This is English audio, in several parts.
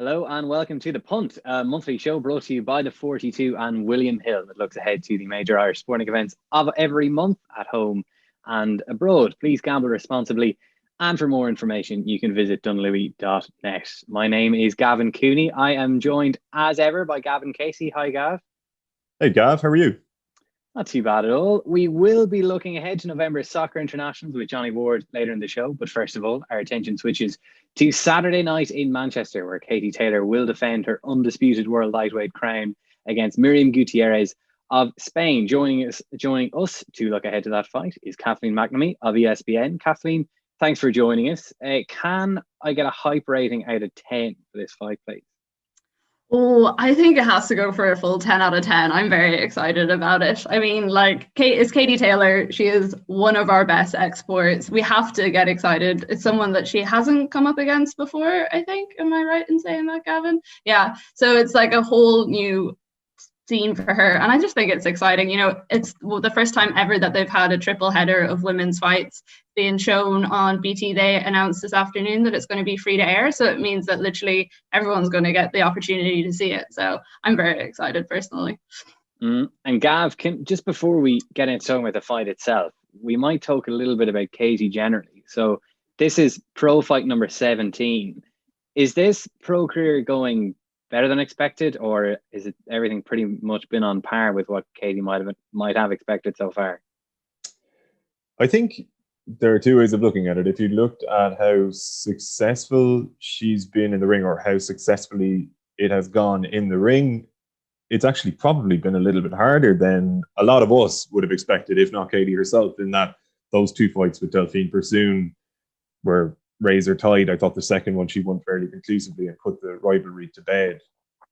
Hello and welcome to The Punt, a monthly show brought to you by The42 and William Hill that looks ahead to the major Irish sporting events of every month at home and abroad. Please gamble responsibly, and for more information you can visit dunlewy.net. My name is Gavin Cooney. I am joined as ever by Gavin Casey. Hi Gav. Hey Gav, how are you? Not too bad at all. We will be looking ahead to November's soccer internationals with Johnny Ward later in the show. But first of all, our attention switches to Saturday night in Manchester, where Katie Taylor will defend her undisputed world lightweight crown against Miriam Gutierrez of Spain. Joining us to look ahead to that fight is Kathleen McNamee of ESPN. Kathleen, thanks for joining us. Can I get a hype rating out of 10 for this fight, please? Oh, I think it has to go for a full 10 out of 10. I'm very excited about it. I mean, it's Katie Taylor. She is one of our best exports. We have to get excited. It's someone that she hasn't come up against before, I think. Am I right in saying that, Gavin? Yeah. So it's like a whole new scene for her. And I just think it's exciting. You know, it's the first time ever that they've had a triple header of women's fights being shown on BT. They announced this afternoon that it's going to be free to air. So it means that literally everyone's going to get the opportunity to see it. So I'm very excited personally. And Gav, just before we get into talking about the fight itself, we might talk a little bit about Katie generally. So this is pro fight number 17. Is this pro career going better than expected, or is it everything pretty much been on par with what Katie might have expected so far? I think there are two ways of looking at it. If you looked at how successful she's been in the ring, or how successfully it has gone in the ring, it's actually probably been a little bit harder than a lot of us would have expected, if not Katie herself, in that those two fights with Delphine Pursoon were razor tight. I thought the second one she won fairly conclusively and put the rivalry to bed.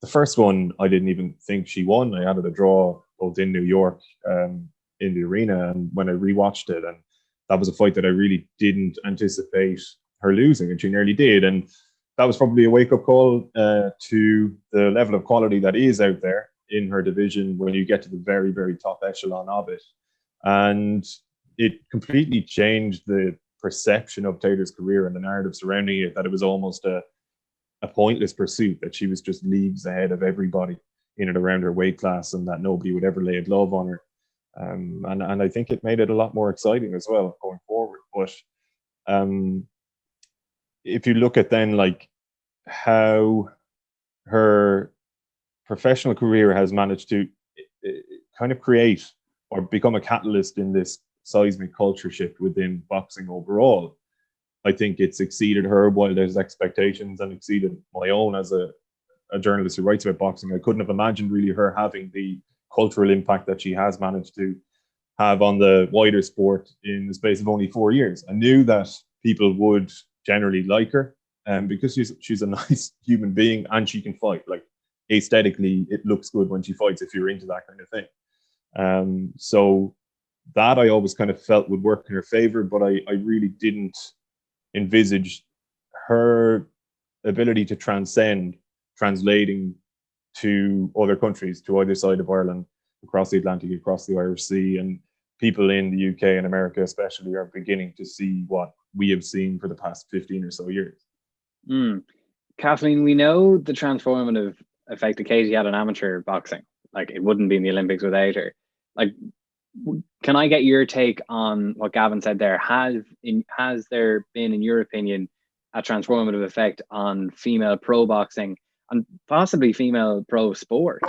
The first one I didn't even think she won. I had it a draw both in New York in the arena, and when I rewatched it, and that was a fight that I really didn't anticipate her losing, and she nearly did. And that was probably a wake-up call to the level of quality that is out there in her division when you get to the very, very top echelon of it. And it completely changed the perception of Taylor's career and the narrative surrounding it, that it was almost a pointless pursuit, that she was just leagues ahead of everybody in and around her weight class, and that nobody would ever lay a glove on her. And I think it made it a lot more exciting as well going forward. But if you look at then like how her professional career has managed to kind of create or become a catalyst in this seismic culture shift within boxing overall, I think it's exceeded her wildest expectations and exceeded my own as a journalist who writes about boxing. I couldn't have imagined really her having the cultural impact that she has managed to have on the wider sport in the space of only 4 years. I knew that people would generally like her, because she's a nice human being and she can fight. Like, aesthetically, it looks good when she fights if you're into that kind of thing. So that I always kind of felt would work in her favor, but I really didn't envisage her ability to transcend translating to other countries, to either side of Ireland, across the Atlantic, across the Irish Sea. And people in the UK and America especially are beginning to see what we have seen for the past 15 or so years. Kathleen, we know the transformative effect that Katie had on amateur boxing. Like, it wouldn't be in the Olympics without her. Like, can I get your take on what Gavin said there? Has there been, in your opinion, a transformative effect on female pro boxing and possibly female pro sport?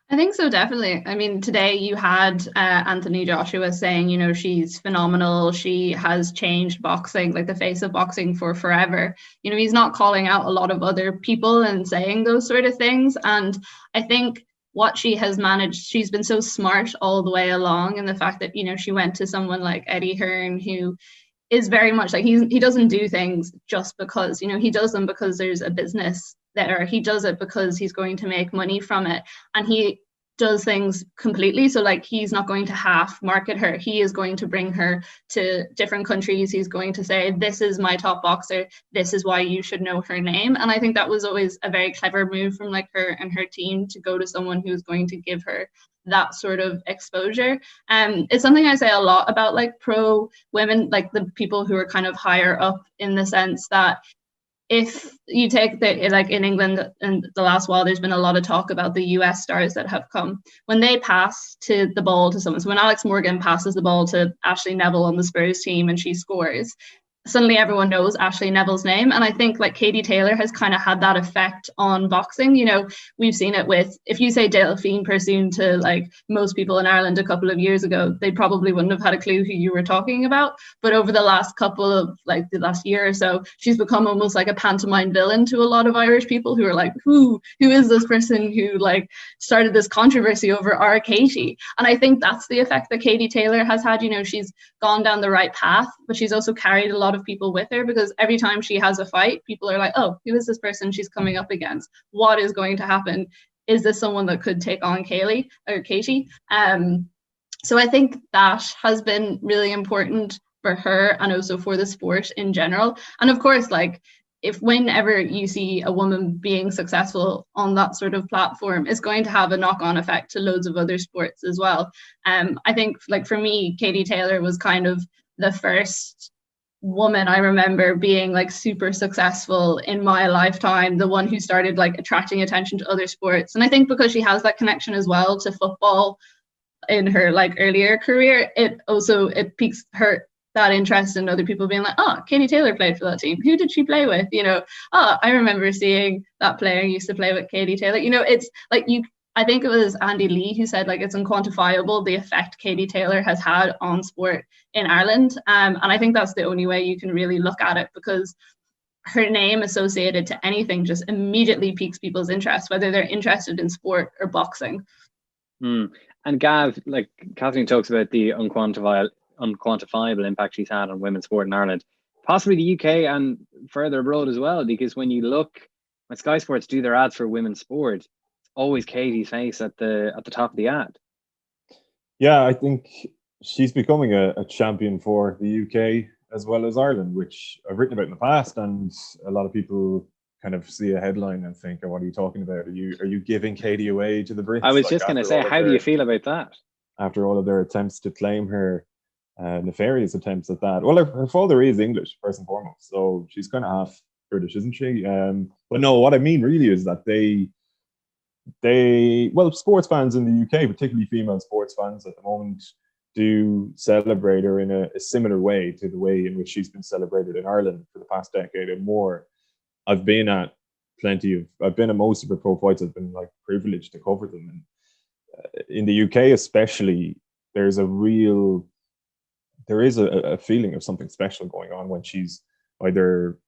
I think so, definitely. I mean, today you had Anthony Joshua saying, you know, she's phenomenal. She has changed boxing, like the face of boxing for forever. You know, he's not calling out a lot of other people and saying those sort of things. And I think what she has managed, she's been so smart all the way along, and the fact that, you know, she went to someone like Eddie Hearn, who is very much like, he doesn't do things just because, you know, he does them because there's a business there. He does it because he's going to make money from it, and he does things completely. So like, he's not going to half market her. He is going to bring her to different countries. He's going to say, this is my top boxer, this is why you should know her name. And I think that was always a very clever move from like her and her team, to go to someone who's going to give her that sort of exposure. It's something I say a lot about like pro women, like the people who are kind of higher up, in the sense that if you take like in England in the last while, there's been a lot of talk about the US stars that have come. When they pass the ball to someone, so when Alex Morgan passes the ball to Ashley Neville on the Spurs team and she scores, suddenly everyone knows Ashley Neville's name. And I think like Katie Taylor has kind of had that effect on boxing. You know, we've seen it with, if you say Delphine Persoon to like most people in Ireland a couple of years ago, they probably wouldn't have had a clue who you were talking about. But over the last couple of like the last year or so, she's become almost like a pantomime villain to a lot of Irish people who are like, who is this person who like started this controversy over our Katie? And I think that's the effect that Katie Taylor has had. You know, she's gone down the right path, but she's also carried a lot of people with her, because every time she has a fight, people are like, oh, who is this person she's coming up against? What is going to happen? Is this someone that could take on Katie? So I think that has been really important for her and also for the sport in general. And of course, like, if whenever you see a woman being successful on that sort of platform, it's going to have a knock-on effect to loads of other sports as well. I think, like, for me, Katie Taylor was kind of the first woman I remember being like super successful in my lifetime, the one who started like attracting attention to other sports. And I think because she has that connection as well to football in her like earlier career, it piques her that interest in other people being like, oh, Katie Taylor played for that team. Who did she play with? You know, oh, I remember seeing that player used to play with Katie Taylor. You know, it's like I think it was Andy Lee who said like it's unquantifiable the effect Katie Taylor has had on sport in Ireland. And I think that's the only way you can really look at it, because her name associated to anything just immediately piques people's interest, whether they're interested in sport or boxing. And Gav, like Kathleen talks about the unquantifiable impact she's had on women's sport in Ireland, possibly the UK and further abroad as well, because when you look, when Sky Sports do their ads for women's sport, always Katie's face at the top of the ad. Yeah, I think she's becoming a champion for the UK as well as Ireland, which I've written about in the past, and a lot of people kind of see a headline and think, oh, what are you talking about? Are you giving Katie away to the Brits? I was just going to say, how do you feel about that? After all of their attempts to claim her, nefarious attempts at that. Well, her father is English, first and foremost, so she's kind of half British, isn't she? But no, what I mean really is that sports fans in the UK, particularly female sports fans at the moment, do celebrate her in a similar way to the way in which she's been celebrated in Ireland for the past decade and more. I've been at most of her pro fights. I've been like privileged to cover them. And in the UK especially, there is a feeling of something special going on when she's either,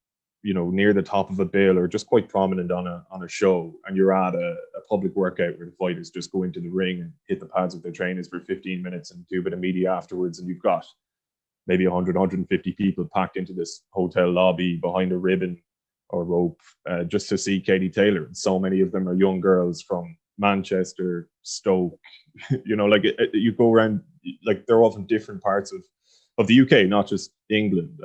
you know, near the top of a bill or just quite prominent on a show, and you're at a public workout where the fighters just go into the ring and hit the pads with their trainers for 15 minutes and do a bit of media afterwards, and you've got maybe 100, 150 people packed into this hotel lobby behind a ribbon or rope just to see Katie Taylor. And so many of them are young girls from Manchester, Stoke, you know, like you go around, like they're often different parts of the UK, not just England.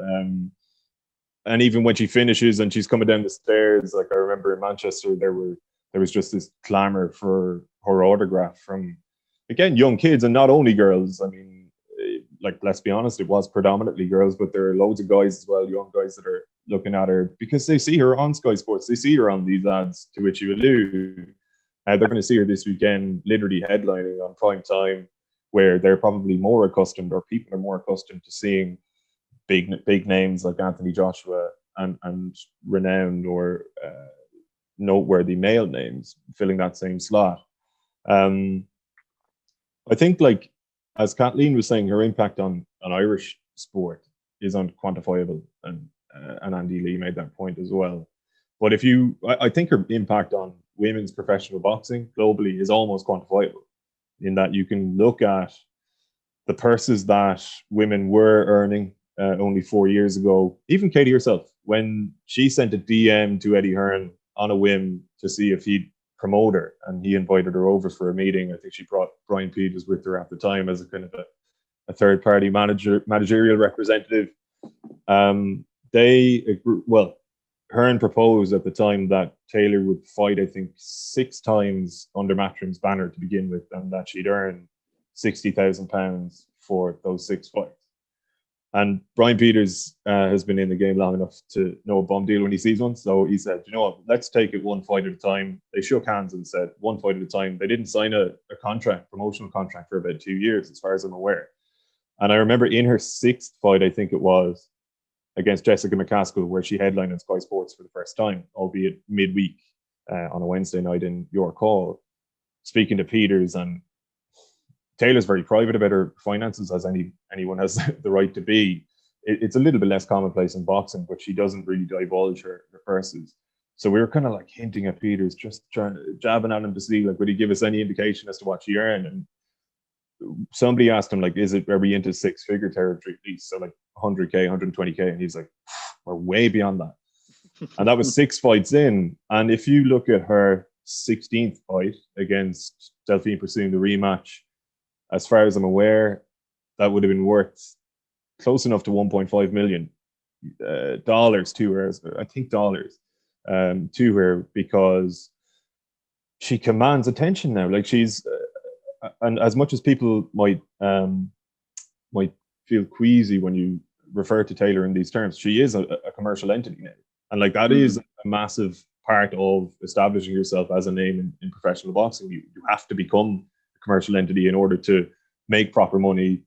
And even when she finishes and she's coming down the stairs, like I remember in Manchester, there was just this clamor for her autograph from, again, young kids, and not only girls. I mean, like, let's be honest, it was predominantly girls, but there are loads of guys as well, young guys that are looking at her because they see her on Sky Sports. They see her on these ads to which you allude. They're going to see her this weekend, literally headlining on prime time, where they're probably more accustomed, or people are more accustomed to seeing big names like Anthony Joshua and renowned or noteworthy male names filling that same slot. I think, like, as Kathleen was saying, her impact on Irish sport is unquantifiable, and Andy Lee made that point as well. But I think her impact on women's professional boxing globally is almost quantifiable, in that you can look at the purses that women were earning only 4 years ago. Even Katie herself, when she sent a DM to Eddie Hearn on a whim to see if he'd promote her, and he invited her over for a meeting. I think she brought Brian Peters with her at the time as a kind of a third-party managerial representative. Hearn proposed at the time that Taylor would fight, I think, 6 times under Matchroom's banner to begin with, and that she'd earn £60,000 for those 6 fights. And Brian Peters has been in the game long enough to know a bum deal when he sees one. So he said, you know what, let's take it one fight at a time. They shook hands and said, one fight at a time. They didn't sign a promotional contract for about 2 years, as far as I'm aware. And I remember in her 6th fight, I think it was, against Jessica McCaskill, where she headlined on Sky Sports for the first time, albeit midweek on a Wednesday night in York Hall, speaking to Peters. And Taylor's very private about her finances, as anyone has the right to be. It's a little bit less commonplace in boxing, but she doesn't really divulge her purses. So we were kind of like hinting at Peters, just jabbing at him to see, like, would he give us any indication as to what she earned? And somebody asked him, like, are we into 6-figure territory at least? So like 100K, 120K. And he's like, we're way beyond that. And that was 6 fights in. And if you look at her 16th fight against Delphine pursuing the rematch, as far as I'm aware, that would have been worth close enough to $1.5 million dollars to her, I think dollars, to her, because she commands attention now. Like, she's, and as much as people might feel queasy when you refer to Taylor in these terms, she is a commercial entity now. And like, that is a massive part of establishing yourself as a name in professional boxing. You have to become commercial entity in order to make proper money.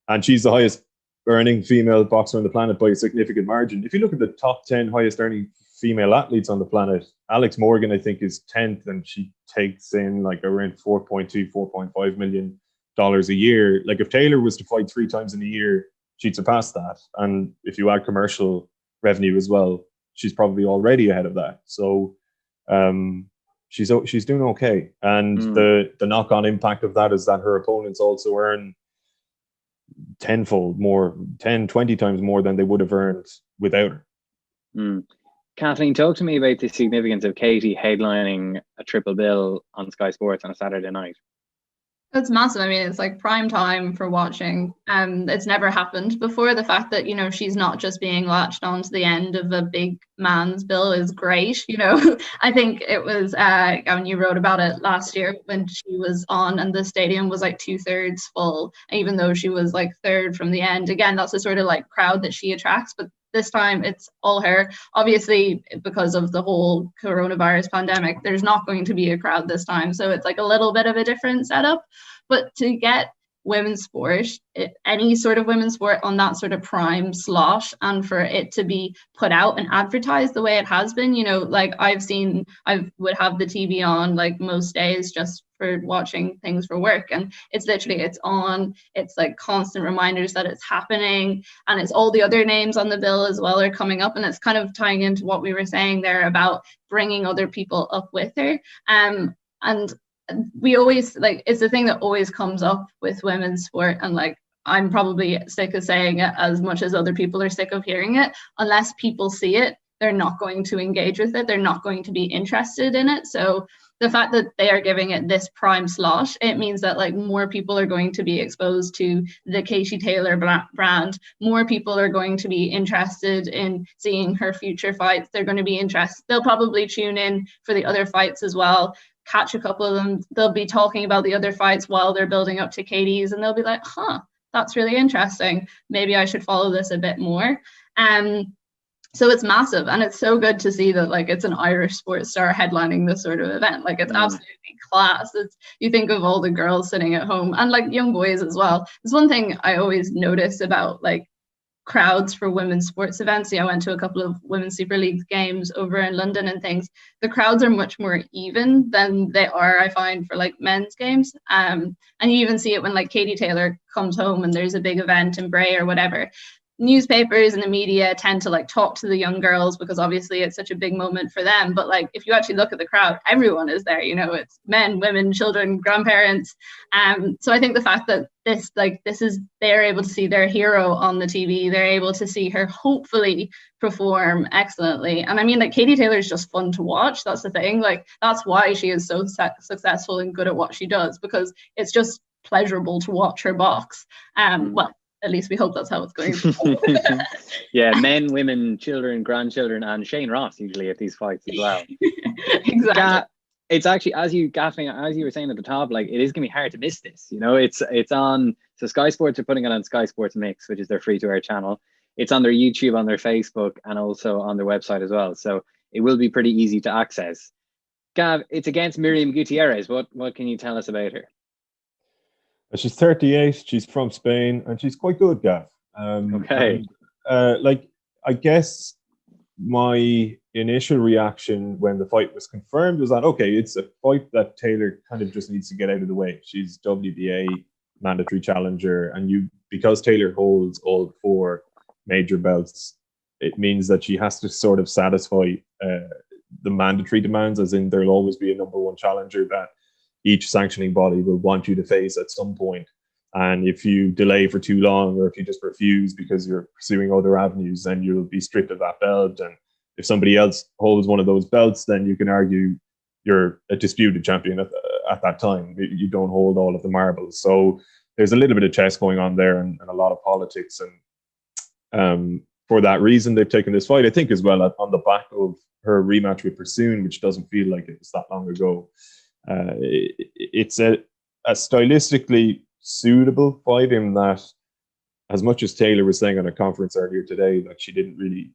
And she's the highest earning female boxer on the planet by a significant margin. If you look at the top 10 highest earning female athletes on the planet, Alex Morgan, I think, is 10th, and she takes in like around $4.5 million a year. Like, if Taylor was to fight 3 times in a year, she'd surpass that. And if you add commercial revenue as well, she's probably already ahead of that. So she's doing okay. And the knock-on impact of that is that her opponents also earn tenfold more, 20 times more than they would have earned without her. Kathleen, talk to me about the significance of Katie headlining a triple bill on Sky Sports on a Saturday night. It's massive. I mean, it's like prime time for watching. It's never happened before. The fact that, you know, she's not just being latched onto the end of a big man's bill is great. You know, I think it was, Gavin, you wrote about it last year when she was on and the stadium was like 2/3 full, even though she was like 3rd from the end. Again, that's the sort of like crowd that she attracts. But this time it's all her. Obviously, because of the whole coronavirus pandemic, there's not going to be a crowd this time. So it's like a little bit of a different setup. But to get women's sport, any sort of women's sport on that sort of prime slot, and for it to be put out and advertised the way it has been, you know, like I would have the TV on like most days just for watching things for work, and it's on, it's like constant reminders that it's happening, and it's all the other names on the bill as well are coming up, and it's kind of tying into what we were saying there about bringing other people up with her. And we always, like, it's the thing that always comes up with women's sport, and like I'm probably sick of saying it as much as other people are sick of hearing it. Unless people see it, they're not going to engage with it, they're not going to be interested in it. So the fact that they are giving it this prime slot, it means that like more people are going to be exposed to the Katie Taylor brand. More people are going to be interested in seeing her future fights. They're going to be interested. They'll probably tune in for the other fights as well, catch a couple of them. They'll be talking about the other fights while they're building up to Katie's, and they'll be like, that's really interesting. Maybe I should follow this a bit more. So it's massive, and it's so good to see that like it's an Irish sports star headlining this sort of event. Like, it's absolutely class. You think of all the girls sitting at home, and like young boys as well. There's one thing I always notice about like crowds for women's sports events. I went to a couple of women's Super League games over in London and things. The crowds are much more even than they are, I find, for like men's games. And you even see it when like Katie Taylor comes home and there's a big event in Bray or whatever. Newspapers and the media tend to like talk to the young girls because obviously it's such a big moment for them. But like, if you actually look at the crowd, everyone is there, you know, it's men, women, children, grandparents. So I think the fact that they're able to see their hero on the TV, they're able to see her hopefully perform excellently. And I mean, like, Katie Taylor is just fun to watch. That's the thing. Like, that's why she is so successful and good at what she does, because it's just pleasurable to watch her box. Well, at least we hope that's how it's going. Yeah, men, women, children, grandchildren, and Shane Ross usually at these fights as well. Exactly. It's actually, as you were saying at the top, like, it is going to be hard to miss this. You know, it's on So Sky Sports are putting it on Sky Sports Mix, which is their free-to-air channel. It's on their YouTube, on their Facebook, and also on their website as well. So it will be pretty easy to access. Gav, it's against Miriam Gutierrez. What can you tell us about her? She's 38. She's from Spain, and she's quite good, Gav. Okay. I guess my initial reaction when the fight was confirmed was that, okay, it's a fight that Taylor kind of just needs to get out of the way. She's WBA mandatory challenger, and because Taylor holds all 4 major belts, it means that she has to sort of satisfy the mandatory demands, as in there'll always be a number 1 challenger that each sanctioning body will want you to face at some point. And if you delay for too long, or if you just refuse because you're pursuing other avenues, then you'll be stripped of that belt. And if somebody else holds one of those belts, then you can argue you're a disputed champion at that time. You don't hold all of the marbles. So there's a little bit of chess going on there, and a lot of politics. And for that reason, they've taken this fight, I think, as well, on the back of her rematch with Pursoon, which doesn't feel like it was that long ago. It's a stylistically suitable fight in that, as much as Taylor was saying on a conference earlier today that she didn't really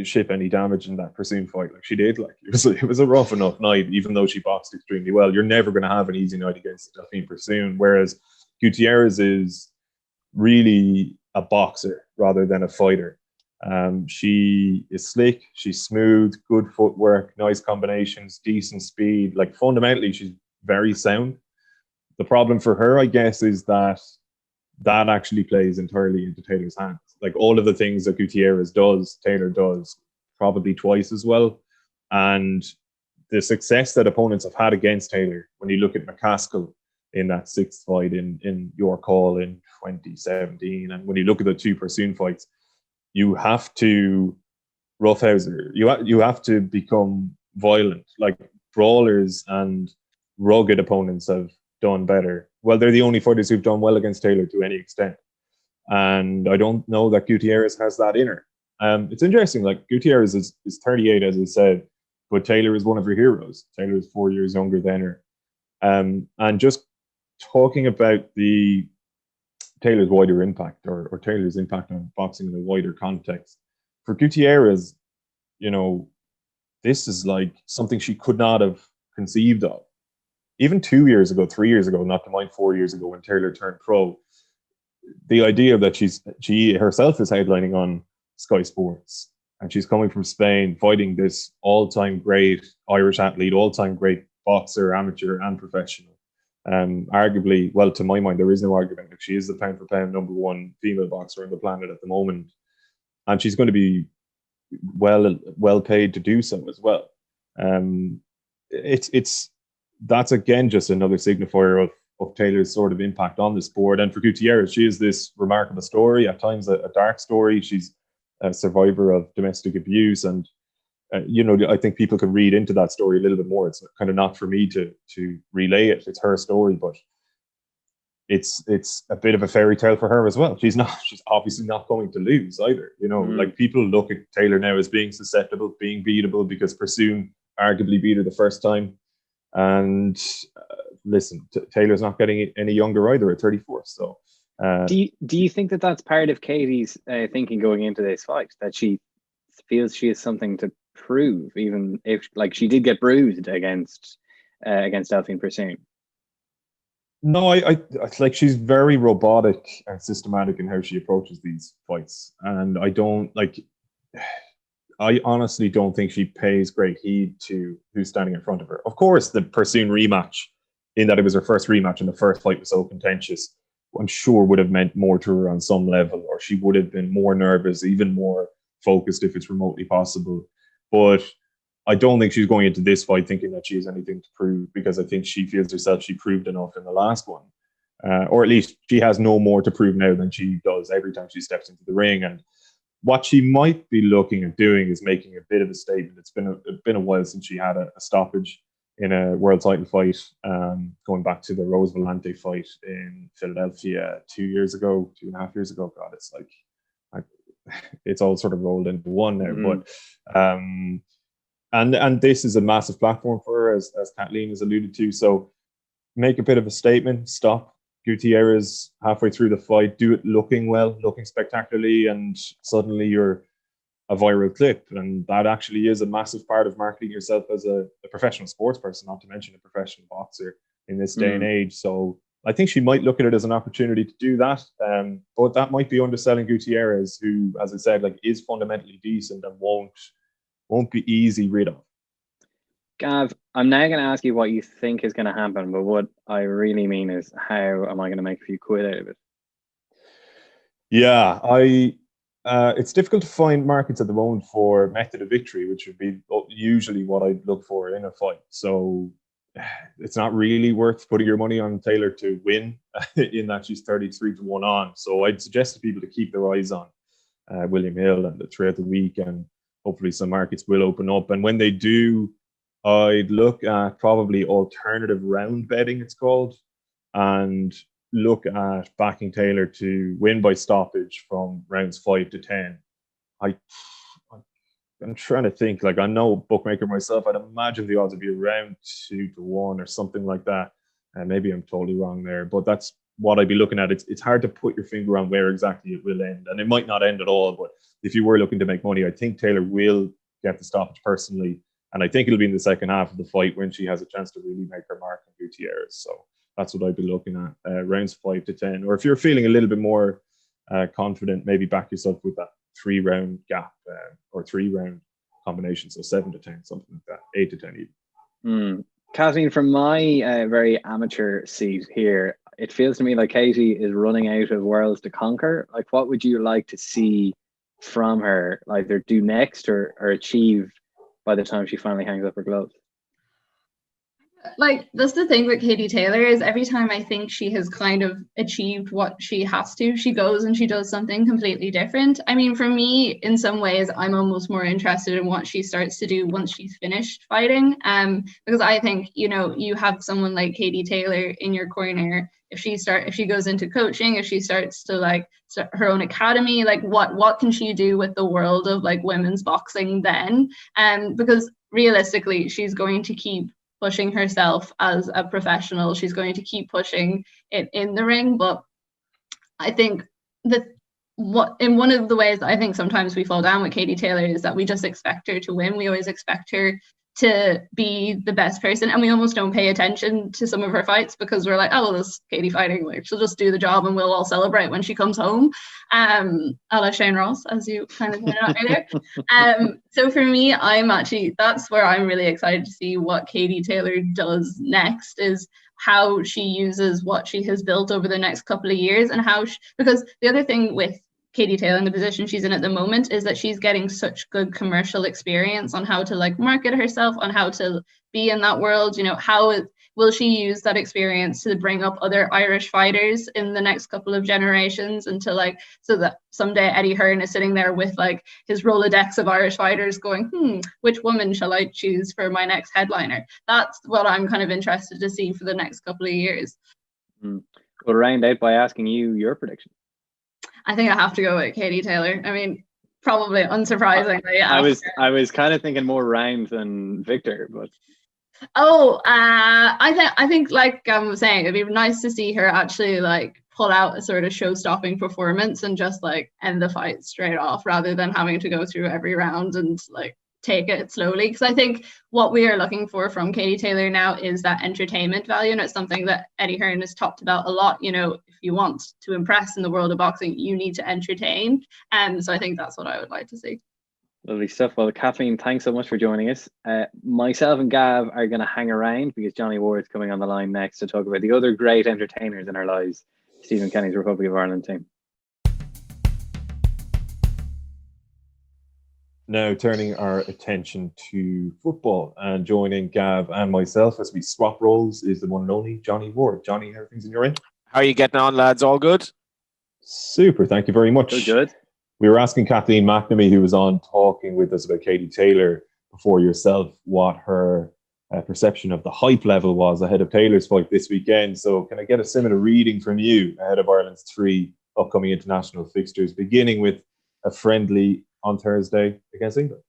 ship any damage in that Pursoon fight, like she did, like it was a rough enough night, even though she boxed extremely well. You're never going to have an easy night against Duffy Pursoon, whereas Gutierrez is really a boxer rather than a fighter. She is slick, she's smooth, good footwork, nice combinations, decent speed. Like, fundamentally, she's very sound. The problem for her, I guess, is that actually plays entirely into Taylor's hands. Like, all of the things that Gutierrez does, Taylor does probably twice as well. And the success that opponents have had against Taylor, when you look at McCaskill in that 6th fight in York Hall in 2017, and when you look at the 2 Pursoon fights, you have to roughhouse her. You have to become violent. Like, brawlers and rugged opponents have done better. Well, they're the only fighters who've done well against Taylor to any extent. And I don't know that Gutierrez has that in her. It's interesting, like, Gutierrez is 38, as I said, but Taylor is one of her heroes. Taylor is 4 years younger than her. And just talking about Taylor's wider impact, or Taylor's impact on boxing in a wider context. For Gutierrez, this is like something she could not have conceived of. Even 2 years ago, 3 years ago, not to mind 4 years ago when Taylor turned pro, the idea that she herself is headlining on Sky Sports, and she's coming from Spain, fighting this all-time great Irish athlete, all-time great boxer, amateur and professional. Arguably, well, to my mind, there is no argument. She is the pound for pound number 1 female boxer on the planet at the moment, and she's going to be well paid to do so as well. That's again just another signifier of Taylor's sort of impact on the sport. And for Gutierrez, she is this remarkable story, at times a dark story. She's a survivor of domestic abuse, and I think people can read into that story a little bit more. It's kind of not for me to relay it. It's her story, but it's a bit of a fairy tale for her as well. She's obviously not going to lose either. Like, people look at Taylor now as being susceptible, being beatable, because Pursoon arguably beat her the first time. And listen, Taylor's not getting any younger either at 34. So do you think that that's part of Katie's thinking going into this fight, that she feels she has something to prove, even if, like, she did get bruised against Delphine Pursoon? No, I like, she's very robotic and systematic in how she approaches these fights, and I honestly don't think she pays great heed to who's standing in front of her. Of course, the Pursoon rematch, in that it was her first rematch and the first fight was so contentious, I'm sure would have meant more to her on some level, or she would have been more nervous, even more focused if it's remotely possible. But I don't think she's going into this fight thinking that she has anything to prove, because I think she feels herself she proved enough in the last one. Or at least she has no more to prove now than she does every time she steps into the ring. And what she might be looking at doing is making a bit of a statement. It's been a while since she had a stoppage in a world title fight, going back to the Rose Volante fight in Philadelphia 2.5 years ago. God, it's like it's all sort of rolled into one now. Mm-hmm. But and this is a massive platform for her, as Kathleen has alluded to. So make a bit of a statement, stop Gutierrez halfway through the fight, do it looking well, looking spectacularly, and suddenly you're a viral clip. And that actually is a massive part of marketing yourself as a professional sports person, not to mention a professional boxer in this day and age. So I think she might look at it as an opportunity to do that. But that might be underselling Gutierrez, who, as I said, like, is fundamentally decent and won't be easy rid of. Gav, I'm now going to ask you what you think is going to happen, but what I really mean is, how am I going to make a few quid out of it? Yeah, it's difficult to find markets at the moment for method of victory, which would be usually what I'd look for in a fight. So it's not really worth putting your money on Taylor to win, in that she's 33-1 on. So I'd suggest to people to keep their eyes on William Hill and throughout the week, and hopefully some markets will open up. And when they do, I'd look at probably alternative round betting, it's called, and look at backing Taylor to win by stoppage from rounds 5 to 10. I'm trying to think. Like, I'm no bookmaker myself. I'd imagine the odds would be around 2-1 or something like that. And maybe I'm totally wrong there, but that's what I'd be looking at. It's hard to put your finger on where exactly it will end, and it might not end at all. But if you were looking to make money, I think Taylor will get the stoppage personally. And I think it'll be in the second half of the fight when she has a chance to really make her mark on Gutierrez. So that's what I'd be looking at, rounds 5 to 10. Or if you're feeling a little bit more confident, maybe back yourself with that 3-round gap, or 3-round combination. So 7 to 10, something like that, 8 to 10 even. Kathleen, from my very amateur seat here, it feels to me like Katie is running out of worlds to conquer. Like, what would you like to see from her, either do next or achieve by the time she finally hangs up her gloves? Like, that's the thing with Katie Taylor, is every time I think she has kind of achieved what she has to, she goes and she does something completely different. I mean, for me, in some ways, I'm almost more interested in what she starts to do once she's finished fighting. Because I think, you have someone like Katie Taylor in your corner. If she goes into coaching, if she starts to start her own academy, like what can she do with the world of like women's boxing then? Because realistically, she's going to keep pushing herself as a professional. She's going to keep pushing it in the ring. But I think that one of the ways that I think sometimes we fall down with Katie Taylor is that we just expect her to win. We always expect her to be the best person, and we almost don't pay attention to some of her fights because we're like, oh, well, this is Katie fighting, like she'll just do the job and we'll all celebrate when she comes home, a la Shane Ross, as you kind of pointed out earlier. So for me, that's where I'm really excited to see what Katie Taylor does next, is how she uses what she has built over the next couple of years, and because the other thing with Katie Taylor in the position she's in at the moment is that she's getting such good commercial experience on how to like market herself, on how to be in that world. How will she use that experience to bring up other Irish fighters in the next couple of generations, and to so that someday Eddie Hearn is sitting there with like his Rolodex of Irish fighters going, which woman shall I choose for my next headliner? That's what I'm kind of interested to see for the next couple of years. We'll round out by asking you your prediction. I think I have to go with Katie Taylor. I mean, probably unsurprisingly. I was kind of thinking more round than Victor, but I think like Gavin was saying, it'd be nice to see her actually like pull out a sort of show-stopping performance and just like end the fight straight off, rather than having to go through every round and like take it slowly. Because I think what we are looking for from Katie Taylor now is that entertainment value, and it's something that Eddie Hearn has talked about a lot. If you want to impress in the world of boxing, you need to entertain, and so I think that's what I would like to see. Lovely stuff. Well, Kathleen, thanks so much for joining us. Myself and Gav are going to hang around because Johnny Ward's coming on the line next to talk about the other great entertainers in our lives, Stephen Kenny's Republic of Ireland team. Now turning our attention to football, and joining Gav and myself as we swap roles is the one and only Johnny Ward. Johnny, how are things in your end? How are you getting on, lads? All good? Super, thank you very much. Good. We were asking Kathleen McNamee, who was on talking with us about Katie Taylor before yourself, what her perception of the hype level was ahead of Taylor's fight this weekend. So can I get a similar reading from you ahead of Ireland's 3 upcoming international fixtures, beginning with a friendly on Thursday against England?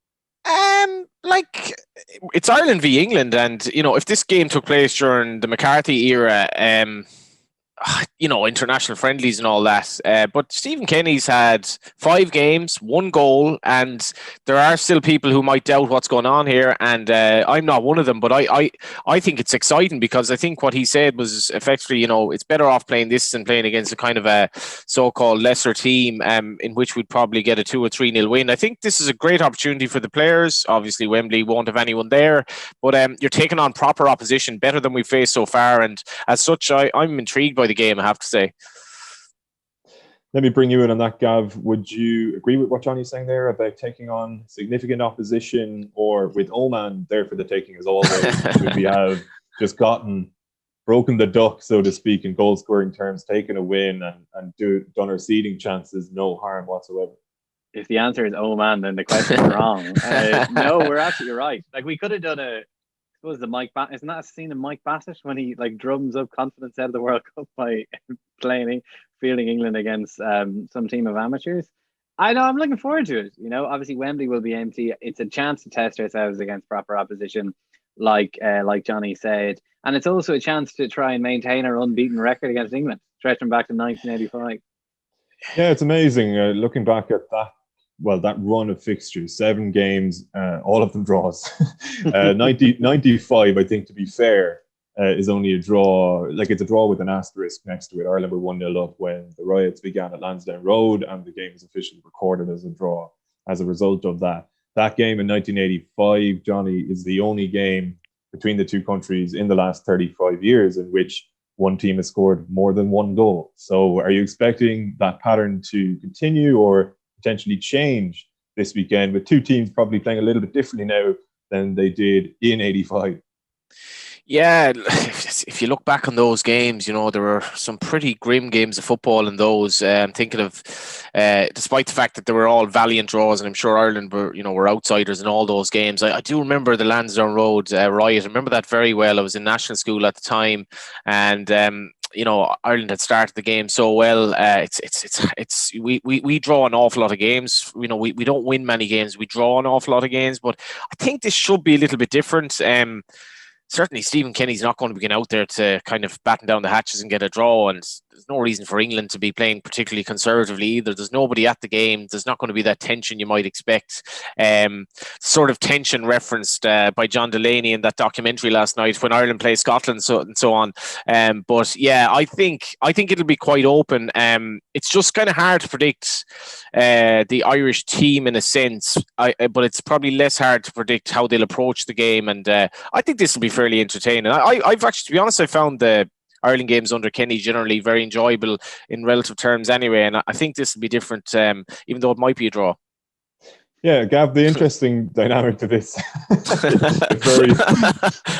It's Ireland v England, and if this game took place during the McCarthy era, international friendlies and all that. But Stephen Kenny's had 5 games, 1 goal, and there are still people who might doubt what's going on here. And I'm not one of them, but I think it's exciting because I think what he said was effectively, it's better off playing this than playing against a kind of a so-called lesser team in which we'd probably get a 2 or 3-0 win. I think this is a great opportunity for the players. Obviously, Wembley won't have anyone there, but you're taking on proper opposition, better than we've faced so far. And as such, I'm intrigued by the game, I have to say. Let me bring you in on that, Gav. Would you agree with what Johnny's saying there about taking on significant opposition, or with Oman there for the taking as always? Would we have just broken the duck, so to speak, in goal scoring terms, taken a win and done our seeding chances no harm whatsoever? If the answer is Oman, then the question is wrong. No, we're absolutely right. Like, we could have done was the Mike Bassett? Isn't that a scene of Mike Bassett when he drums up confidence out of the World Cup by fielding England against some team of amateurs? I know, I'm looking forward to it. Obviously Wembley will be empty. It's a chance to test ourselves against proper opposition, like Johnny said, and it's also a chance to try and maintain our unbeaten record against England, stretching back to 1985. Yeah, it's amazing looking back at that. Well, that run of fixtures, 7 games, all of them draws. 95, I think, to be fair, is only a draw. Like, it's a draw with an asterisk next to it. Ireland were 1-0 up when the riots began at Lansdowne Road, and the game was officially recorded as a draw as a result of that. That game in 1985, Johnny, is the only game between the two countries in the last 35 years in which one team has scored more than 1 goal. So are you expecting that pattern to continue or potentially change this weekend, with 2 teams probably playing a little bit differently now than they did in 85? Yeah, if you look back on those games, there were some pretty grim games of football in those. I'm thinking of, despite the fact that they were all valiant draws, and I'm sure Ireland were outsiders in all those games. I do remember the Lansdowne Road riot. I remember that very well. I was in national school at the time, and Ireland had started the game so well. We draw an awful lot of games. We don't win many games. We draw an awful lot of games, but I think this should be a little bit different. Certainly Stephen Kenny's not going to be getting out there to kind of batten down the hatches and get a draw, and there's no reason for England to be playing particularly conservatively either. There's nobody at the game. There's not going to be that tension you might expect. Sort of tension referenced by John Delaney in that documentary last night when Ireland plays Scotland, and so on. But yeah, I think it'll be quite open. It's just kind of hard to predict the Irish team in a sense, but it's probably less hard to predict how they'll approach the game, and I think this will be fairly entertaining. I've actually, to be honest, I found the Ireland games under Kenny generally very enjoyable in relative terms anyway, and I think this will be different, even though it might be a draw. Yeah, Gav, the interesting dynamic to this.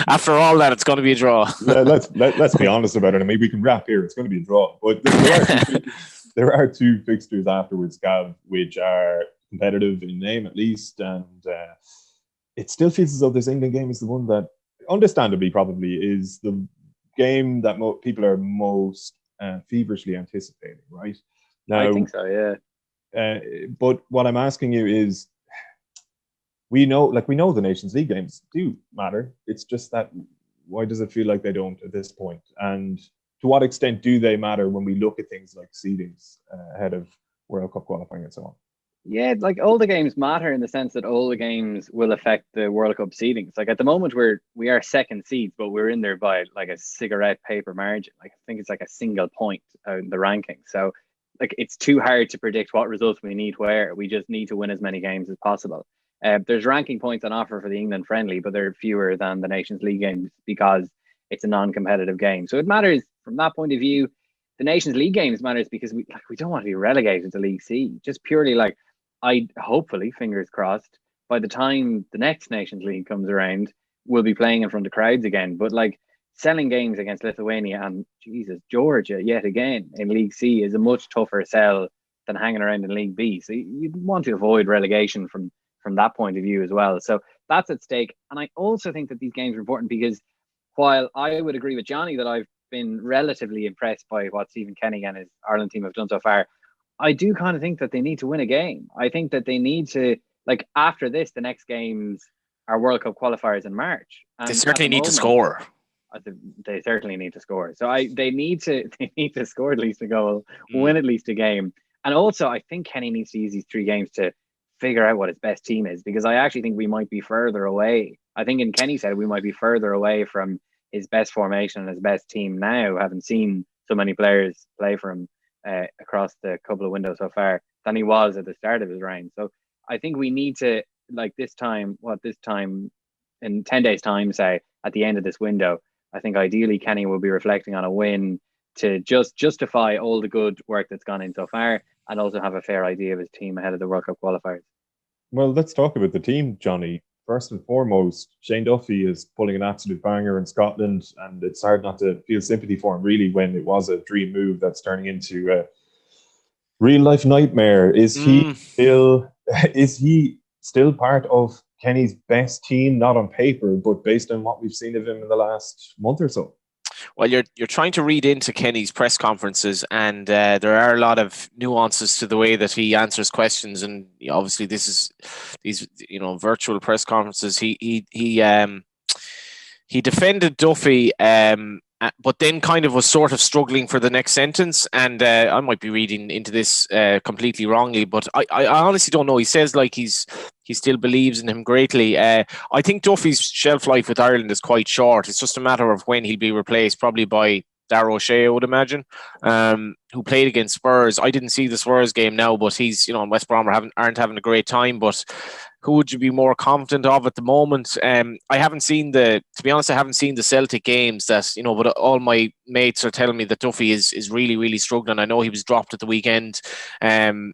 After all that, it's going to be a draw. Let's be honest about it. I mean, we can wrap here. It's going to be a draw. But there are 2 fixtures afterwards, Gav, which are competitive in name at least, and it still feels as though this England game is the one that, understandably, probably is the game that people are most feverishly anticipating, right? Now, I think so, yeah. But what I'm asking you is, we know the Nations League games do matter. It's just that, why does it feel like they don't at this point? And to what extent do they matter when we look at things like seedings ahead of World Cup qualifying and so on? Yeah, like, all the games matter in the sense that all the games will affect the World Cup seedings. Like, at the moment we are second seeds, but we're in there by like a cigarette paper margin. Like, I think it's like a single point in the ranking. So, like, it's too hard to predict what results we need where. We just need to win as many games as possible. There's ranking points on offer for the England friendly, but they're fewer than the Nations League games because it's a non-competitive game. So it matters from that point of view. The Nations League games matters because we don't want to be relegated to League C. Just purely like, hopefully, fingers crossed, by the time the next Nations League comes around, we'll be playing in front of crowds again. But like, selling games against Lithuania and Georgia yet again in League C is a much tougher sell than hanging around in League B. So you'd want to avoid relegation from that point of view as well. So that's at stake. And I also think that these games are important because while I would agree with Johnny that I've been relatively impressed by what Stephen Kenny and his Ireland team have done so far, I do kind of think that they need to win a game. I think that they need to, like, after this, the next games are World Cup qualifiers in March. And they certainly need to score. they certainly need to score. So they need to score at least a goal, win at least a game. And also, I think Kenny needs to use these 3 games to figure out what his best team is, because I actually think we might be further away. I think in Kenny's head, we might be further away from his best formation and his best team now, having seen so many players play for him across the couple of windows so far, than he was at the start of his reign. So I think we need to, like this time in 10 days' time, say, at the end of this window, I think ideally Kenny will be reflecting on a win to just justify all the good work that's gone in so far, and also have a fair idea of his team ahead of the World Cup qualifiers. Well, let's talk about the team, Johnny. First and foremost, Shane Duffy is pulling an absolute banger in Scotland, and it's hard not to feel sympathy for him, really, when it was a dream move that's turning into a real-life nightmare. Is he still part of Kenny's best team, not on paper, but based on what we've seen of him in the last month or so? Well, you're trying to read into Kenny's press conferences, and there are a lot of nuances to the way that he answers questions. And obviously, these virtual press conferences. He defended Duffy, but then kind of was sort of struggling for the next sentence. And I might be reading into this completely wrongly, but I honestly don't know. He says like he still believes in him greatly. I think Duffy's shelf life with Ireland is quite short. It's just a matter of when he'll be replaced, probably by Darragh O'Shea, I would imagine, who played against Spurs. I didn't see the Spurs game now, but he's, West Brom aren't having a great time. But who would you be more confident of at the moment? I haven't seen the Celtic games but all my mates are telling me that Duffy is really, really struggling. I know he was dropped at the weekend. And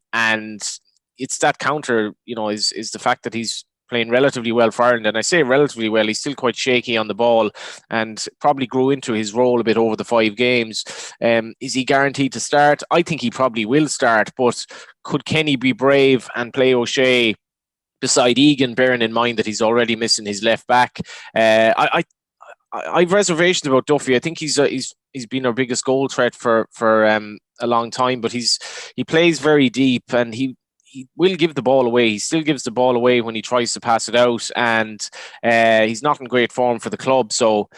it's that counter, is the fact that he's playing relatively well for Ireland. And I say relatively well, he's still quite shaky on the ball and probably grew into his role a bit over the 5 games. Is he guaranteed to start? I think he probably will start, but could Kenny be brave and play O'Shea beside Egan, bearing in mind that he's already missing his left back? I've reservations about Duffy. I think he's been our biggest goal threat for a long time, but he plays very deep, and he will give the ball away. He still gives the ball away when he tries to pass it out, and he's not in great form for the club. So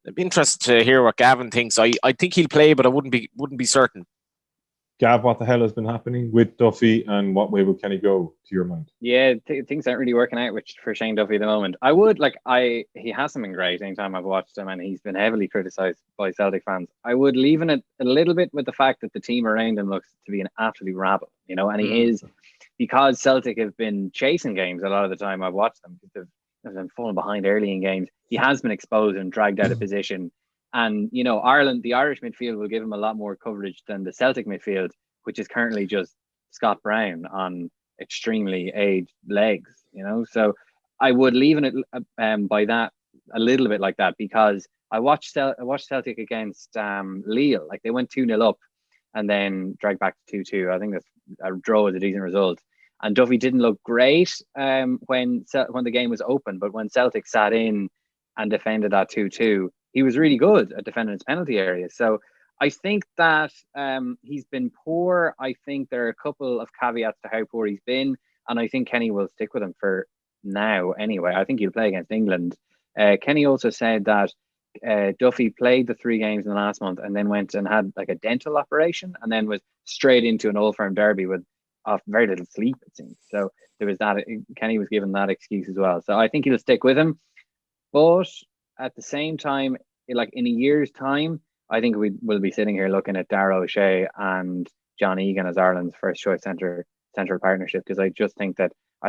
I'd be interested to hear what Gavin thinks. I think he'll play, but I wouldn't be certain. Gav, what the hell has been happening with Duffy, and what way will Kenny go, to your mind? Yeah, things aren't really working out for Shane Duffy at the moment. He hasn't been great anytime I've watched him, and he's been heavily criticised by Celtic fans. I would leave it a little bit with the fact that the team around him looks to be an absolute rabble, and he is, because Celtic have been chasing games a lot of the time I've watched them, they've been falling behind early in games. He has been exposed and dragged out of position. And, Ireland, the Irish midfield will give him a lot more coverage than the Celtic midfield, which is currently just Scott Brown on extremely aged legs, So I would leave it by that a little bit like that, because I watched Celtic against Lille. Like, they went 2-0 up and then dragged back to 2-2. I think a draw was a decent result. And Duffy didn't look great when the game was open, but when Celtic sat in and defended that 2-2, he was really good at defending his penalty area. So I think that he's been poor. I think there are a couple of caveats to how poor he's been, and I think Kenny will stick with him for now anyway. I think he'll play against England. Kenny also said that Duffy played the 3 games in the last month and then went and had like a dental operation, and then was straight into an Old Firm derby with very little sleep, it seems. So there was that. Kenny was given that excuse as well. So I think he'll stick with him. But at the same time, like in a year's time, I think we will be sitting here looking at Darragh O'Shea and John Egan as Ireland's first choice central partnership, because I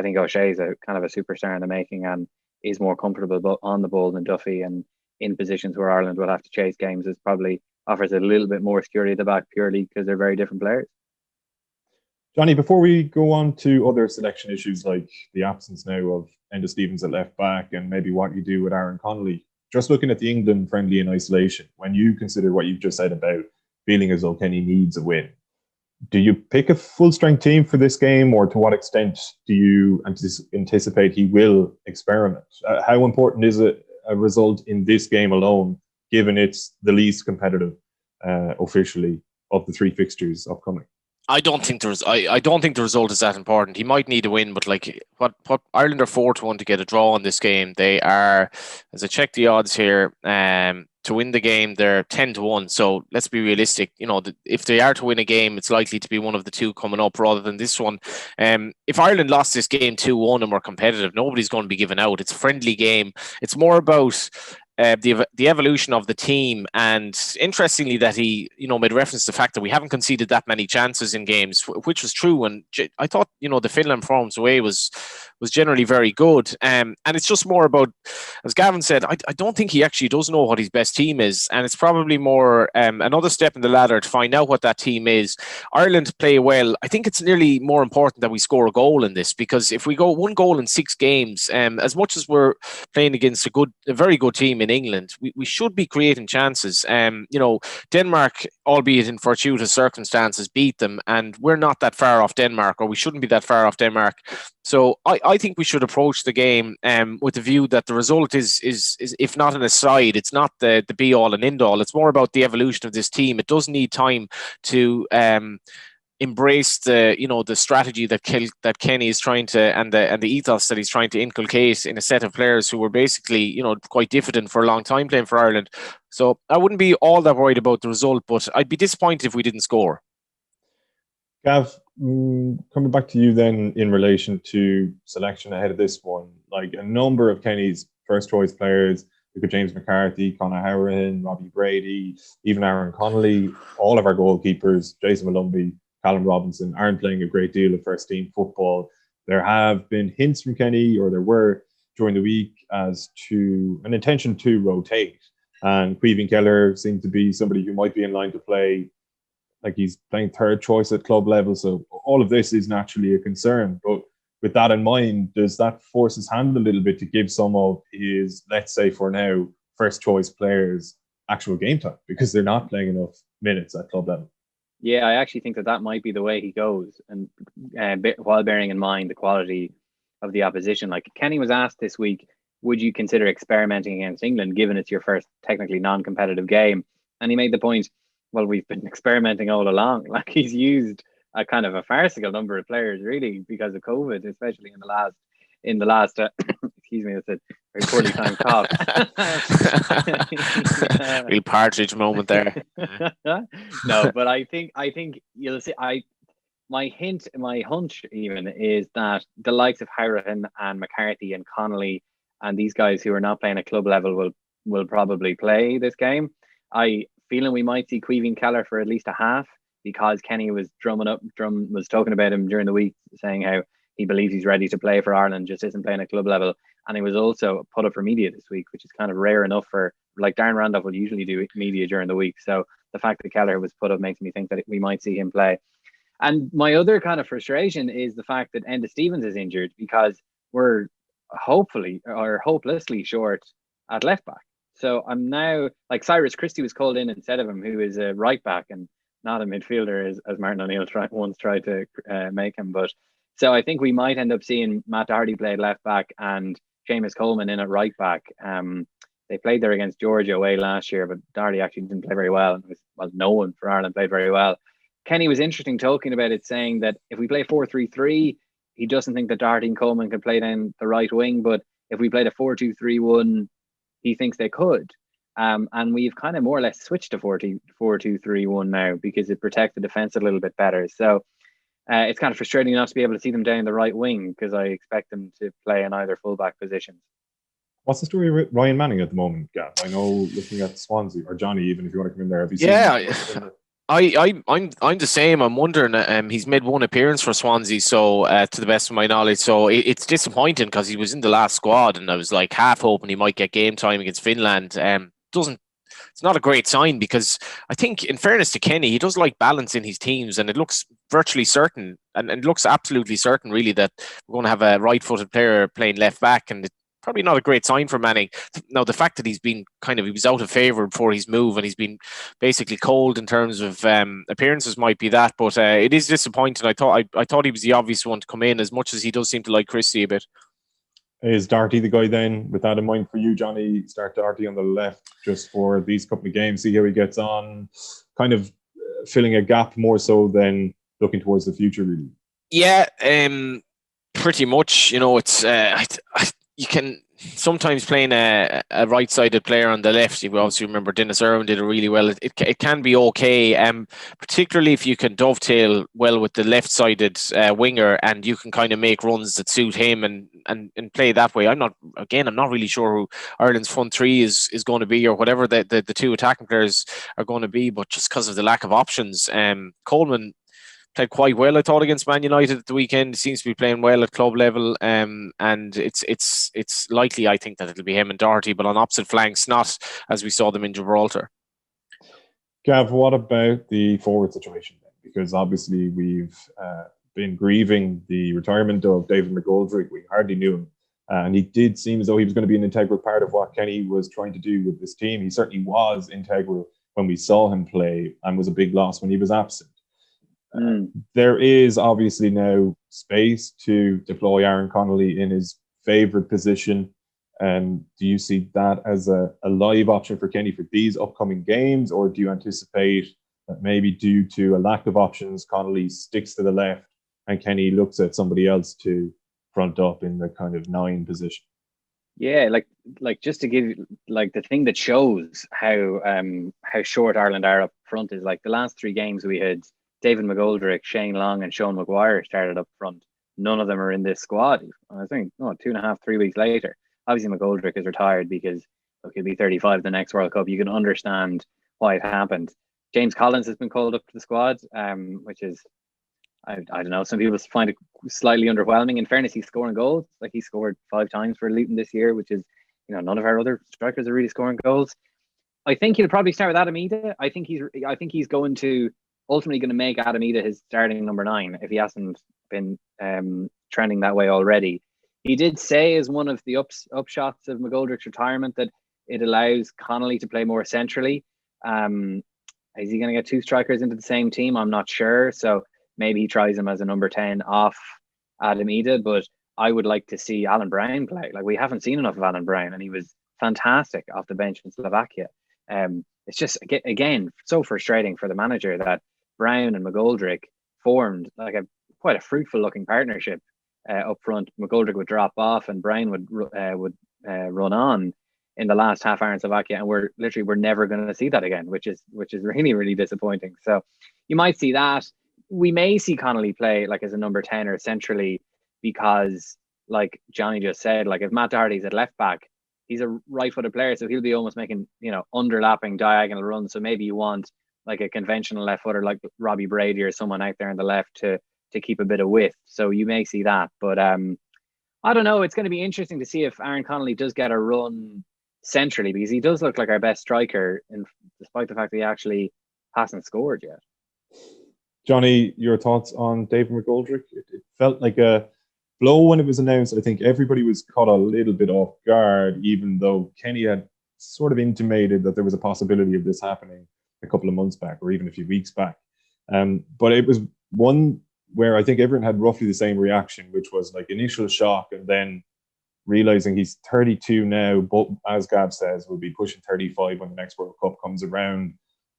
think O'Shea is a kind of a superstar in the making and is more comfortable on the ball than Duffy, and in positions where Ireland will have to chase games is probably offers a little bit more security at the back, purely because they're very different players. Johnny, before we go on to other selection issues like the absence now of Enda Stevens at left back and maybe what you do with Aaron Connolly, just looking at the England friendly in isolation, when you consider what you've just said about feeling as though Kenny needs a win, do you pick a full-strength team for this game, or to what extent do you anticipate he will experiment? How important is a result in this game alone, given it's the least competitive officially of the 3 fixtures upcoming? I don't think the result is that important. He might need a win, but like what Ireland are 4-1 to get a draw in this game. They are, as I check the odds here, to win the game, they're 10-1. So let's be realistic. If they are to win a game, it's likely to be one of the two coming up rather than this one. If Ireland lost this game 2-1 and were competitive, nobody's going to be given out. It's a friendly game. It's more about the evolution of the team, and interestingly that he made reference to the fact that we haven't conceded that many chances in games, which was true. And I thought the Finland performance away was generally very good, and it's just more about, as Gavin said, I don't think he actually does know what his best team is, and it's probably more another step in the ladder to find out what that team is. Ireland play well. I think it's nearly more important that we score a goal in this, because if we go 1 goal in 6 games, as much as we're playing against a very good team in England, we should be creating chances. Denmark, albeit in fortuitous circumstances, beat them, and we're not that far off Denmark, or we shouldn't be that far off Denmark. So I think we should approach the game with the view that the result is if not an aside, it's not the be all and end all. It's more about the evolution of this team. It does need time to embrace the strategy that Kenny is trying to, and the ethos that he's trying to inculcate in a set of players who were basically quite diffident for a long time playing for Ireland. So I wouldn't be all that worried about the result, but I'd be disappointed if we didn't score. Gav, coming back to you then in relation to selection ahead of this one, like a number of Kenny's first choice players, look at James McCarthy, Conor Howard, Robbie Brady, even Aaron Connolly, all of our goalkeepers, Jason Malumbi, Callum Robinson, aren't playing a great deal of first team football. There have been hints from Kenny, or there were during the week, as to an intention to rotate. And Caoimhín Kelleher seemed to be somebody who might be in line to play, like he's playing third choice at club level. So all of this is naturally a concern. But with that in mind, does that force his hand a little bit to give some of his, let's say for now, first choice players actual game time, because they're not playing enough minutes at club level? Yeah, I actually think that might be the way he goes, and while bearing in mind the quality of the opposition. Like Kenny was asked this week, would you consider experimenting against England, given it's your first technically non-competitive game? And he made the point, well, we've been experimenting all along. Like he's used a kind of a farcical number of players, really, because of COVID, especially in the last excuse me, that's a very poorly timed cough. Real Partridge moment there. No, but I think you'll see. My hunch even is that the likes of Howard and McCarthy and Connolly and these guys who are not playing at club level will probably play this game. I feeling we might see Caoimhín Kelleher for at least a half, because Kenny was was talking about him during the week, saying how he believes he's ready to play for Ireland, just isn't playing at club level. And he was also put up for media this week, which is kind of rare enough for, like, Darren Randolph will usually do media during the week. So the fact that Kelleher was put up makes me think that we might see him play. And my other kind of frustration is the fact that Enda Stevens is injured, because we're hopelessly short at left back. So I'm now, like, Cyrus Christie was called in instead of him, who is a right back and not a midfielder, as Martin O'Neill once tried to make him. But so I think we might end up seeing Matt Doherty play left back and Seamus Coleman in at right back. They played there against Georgia away last year, but Doherty actually didn't play very well. No one for Ireland played very well. Kenny was interesting talking about it, saying that if we play 4-3-3, he doesn't think that Doherty and Coleman can play down the right wing, but if we played a 4-2-3-1, he thinks they could. And we've kind of more or less switched to 4-2-3-1 now, because it protects the defence a little bit better. So it's kind of frustrating not to be able to see them down the right wing, because I expect them to play in either fullback positions. What's the story with Ryan Manning at the moment, Gav? I know, looking at Swansea, or Johnny, even if you want to come in there, have you seen him? I'm the same. I'm wondering. He's made one appearance for Swansea, so to the best of my knowledge, so it's disappointing, because he was in the last squad, and I was like half hoping he might get game time against Finland. It's not a great sign, because I think, in fairness to Kenny, he does like balance in his teams, and it looks virtually certain, and it looks absolutely certain, really, that we're going to have a right-footed player playing left back, and probably not a great sign for Manning. Now, the fact that he was out of favour before his move, and he's been basically cold in terms of appearances might be that, but it is disappointing. I thought he was the obvious one to come in, as much as he does seem to like Christie a bit. Is Doherty the guy then, with that in mind for you, Johnny? Start Doherty on the left just for these couple of games, see how he gets on, kind of filling a gap more so than looking towards the future, really? Yeah, pretty much. It's you can sometimes playing a right-sided player on the left, you obviously remember Dennis Irwin did it really well. It can be okay, particularly if you can dovetail well with the left-sided winger, and you can kind of make runs that suit him and play that way. I'm not really sure who Ireland's front three is going to be, or whatever the two attacking players are going to be, but just because of the lack of options, Coleman played quite well, I thought, against Man United at the weekend. He seems to be playing well at club level, and it's likely, I think, that it'll be him and Doherty, but on opposite flanks, not as we saw them in Gibraltar. Gav, what about the forward situation then? Because obviously we've been grieving the retirement of David McGoldrick. We hardly knew him, and he did seem as though he was going to be an integral part of what Kenny was trying to do with this team. He certainly was integral when we saw him play, and was a big loss when he was absent. There is obviously now space to deploy Aaron Connolly in his favourite position. Do you see that as a live option for Kenny for these upcoming games, or do you anticipate that maybe due to a lack of options, Connolly sticks to the left and Kenny looks at somebody else to front up in the kind of 9 position? Yeah, like just to give you, like, the thing that shows how short Ireland are up front is, like, the last 3 games we had David McGoldrick, Shane Long and Sean Maguire started up front. None of them are in this squad. I think 2.5, 3 weeks later. Obviously McGoldrick is retired because he'll be 35 the next World Cup. You can understand why it happened. James Collins has been called up to the squad, which is, I don't know, some people find it slightly underwhelming. In fairness, he's scoring goals. Like, he scored 5 times for Luton this year, which is, none of our other strikers are really scoring goals. I think he'll probably start with Adam Ida. I think he's ultimately going to make Adam Ida his starting number 9 if he hasn't been trending that way already. He did say, as one of the upshots of McGoldrick's retirement, that it allows Connolly to play more centrally. Is he going to get 2 strikers into the same team? I'm not sure. So maybe he tries him as a number 10 off Adam Ida, but I would like to see Alan Brown play. Like, we haven't seen enough of Alan Brown, and he was fantastic off the bench in Slovakia. It's just, again, so frustrating for the manager that Brown and McGoldrick formed like quite a fruitful looking partnership up front. McGoldrick would drop off and Brown would run on in the last half hour in Slovakia, and we're never going to see that again, which is really, really disappointing. So you might see that. We may see Connolly play like as a number 10 or centrally, because, like Johnny just said, like, if Matt Doherty's at left back, he's a right-footed player, so he'll be almost making underlapping diagonal runs. So maybe you want like a conventional left footer like Robbie Brady or someone out there on the left to keep a bit of width. So you may see that. But I don't know. It's going to be interesting to see if Aaron Connolly does get a run centrally, because he does look like our best striker, despite the fact that he actually hasn't scored yet. Johnny, your thoughts on David McGoldrick? It felt like a blow when it was announced. I think everybody was caught a little bit off guard, even though Kenny had sort of intimated that there was a possibility of this happening a couple of months back, or even a few weeks back. But it was one where I think everyone had roughly the same reaction, which was like initial shock, and then realizing he's 32 now, but as Gav says, will be pushing 35 when the next World Cup comes around.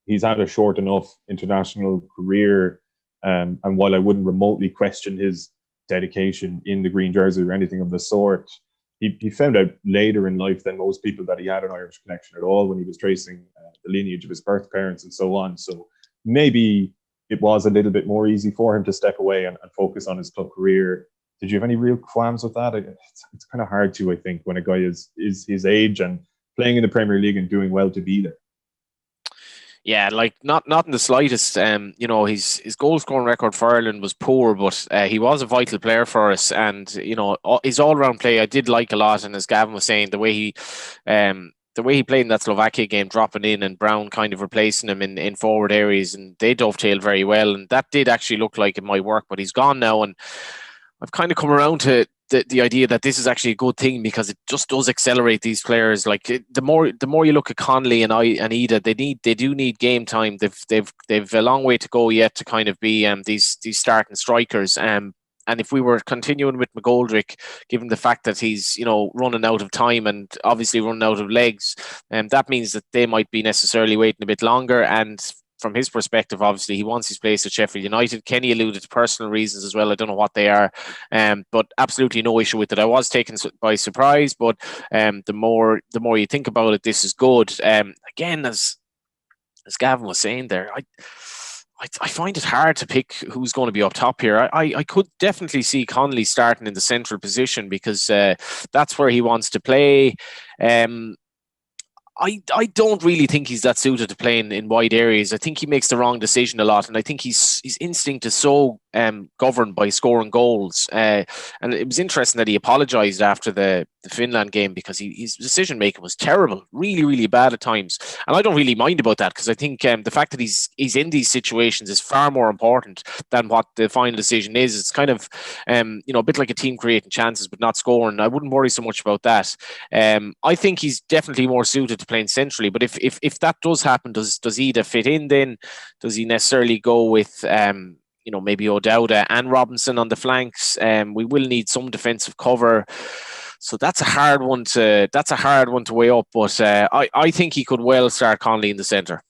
He's had a short enough international career, and while I wouldn't remotely question his dedication in the green jersey or anything of the sort, he found out later in life than most people that he had an Irish connection at all when he was tracing the lineage of his birth parents and so on. So maybe it was a little bit more easy for him to step away and focus on his club career. Did you have any real qualms with that? It's kind of hard to, I think, when a guy is his age and playing in the Premier League and doing well, to be there. Yeah, like not in the slightest. His goal scoring record for Ireland was poor, but he was a vital player for us, and his all round play I did like a lot. And as Gavin was saying, the way he played in that Slovakia game, dropping in and Brown kind of replacing him in forward areas, and they dovetailed very well, and that did actually look like it might work. But he's gone now, and I've kind of come around to the idea that this is actually a good thing, because it just does accelerate these players. Like, the more you look at Connolly and Ida, they do need game time. They've a long way to go yet to kind of be these starting strikers. And if we were continuing with McGoldrick, given the fact that he's running out of time and obviously running out of legs, that means that they might be necessarily waiting a bit longer. And from his perspective, obviously, he wants his place at Sheffield United. Kenny alluded to personal reasons as well. I don't know what they are, but absolutely no issue with it. I was taken by surprise, but the more you think about it, this is good. Again, as Gavin was saying there, I find it hard to pick who's going to be up top here. I could definitely see Connolly starting in the central position because that's where he wants to play. I don't really think he's that suited to playing in wide areas. I think he makes the wrong decision a lot, and I think his instinct is so governed by scoring goals. And it was interesting that he apologised after the Finland game because his decision making was terrible, really, really bad at times. And I don't really mind about that because I think the fact that he's in these situations is far more important than what the final decision is. It's kind of a bit like a team creating chances but not scoring. I wouldn't worry so much about that. I think he's definitely more suited to playing centrally. But if that does happen, does Ida fit in then? Does he necessarily go with maybe O'Dowda and Robinson on the flanks? We will need some defensive cover. So that's a hard one to weigh up. But I think he could well start Connolly in the centre.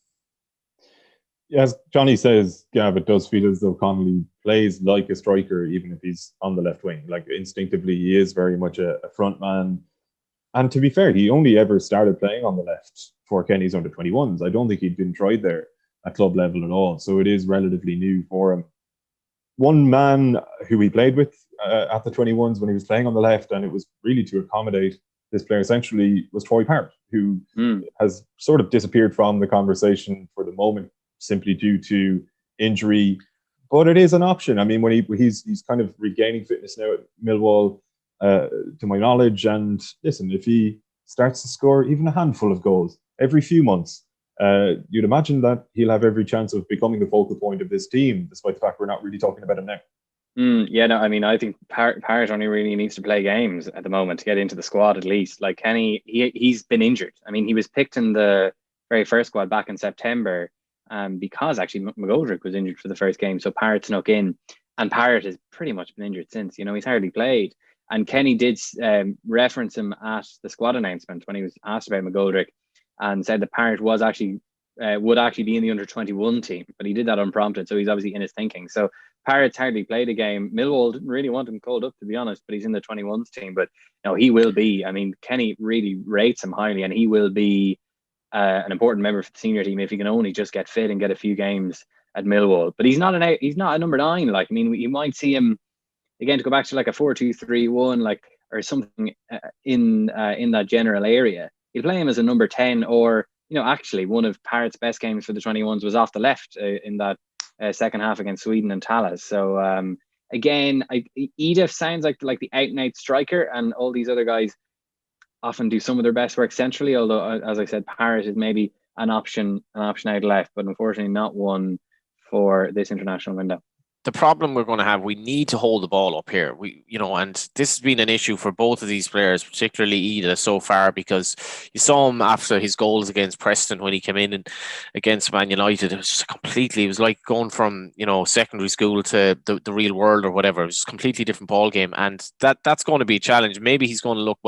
As Johnny says, Gav, it does feel as though Connolly plays like a striker, even if he's on the left wing. Like instinctively, he is very much a front man. And to be fair, he only ever started playing on the left for Kenny's under-21s. I don't think he'd been tried there at club level at all. So it is relatively new for him. One man who he played with at the 21s when he was playing on the left, and it was really to accommodate this player essentially, was Troy Parrott, who has sort of disappeared from the conversation for the moment simply due to injury. But it is an option. I mean, when he's kind of regaining fitness now at Millwall, to my knowledge, and listen, if he starts to score even a handful of goals every few months, you'd imagine that he'll have every chance of becoming the focal point of this team, despite the fact we're not really talking about him now. I think Parrott only really needs to play games at the moment to get into the squad at least. Like Kenny, he's been injured. I mean, he was picked in the very first squad back in September because actually McGoldrick was injured for the first game, so Parrott snuck in, and Parrott has pretty much been injured since. He's hardly played. And Kenny did reference him at the squad announcement when he was asked about McGoldrick, and said that Parrott was actually would actually be in the under-21 team, but he did that unprompted, so he's obviously in his thinking. So Parrott's hardly played a game. Millwall didn't really want him called up, to be honest, but he's in the 21s team. But he will be. I mean, Kenny really rates him highly, and he will be an important member for the senior team if he can only just get fit and get a few games at Millwall. But he's not a number 9. Like, I mean, you might see him again to go back to like a 4-2-3-1, like, or something in that general area. You'd play him as a number 10, or actually one of Parrott's best games for the 21s was off the left in that second half against Sweden and Talas. So again, Edith sounds like the out and out striker, and all these other guys often do some of their best work centrally. Although, as I said, Parrott is maybe an option out left, but unfortunately not one for this international window. The problem we're going to have, we need to hold the ball up here. And this has been an issue for both of these players, particularly Ida so far, because you saw him after his goals against Preston when he came in and against Man United. It was just it was like going from, secondary school to the real world or whatever. It was just a completely different ball game. And that's going to be a challenge. Maybe he's going to look,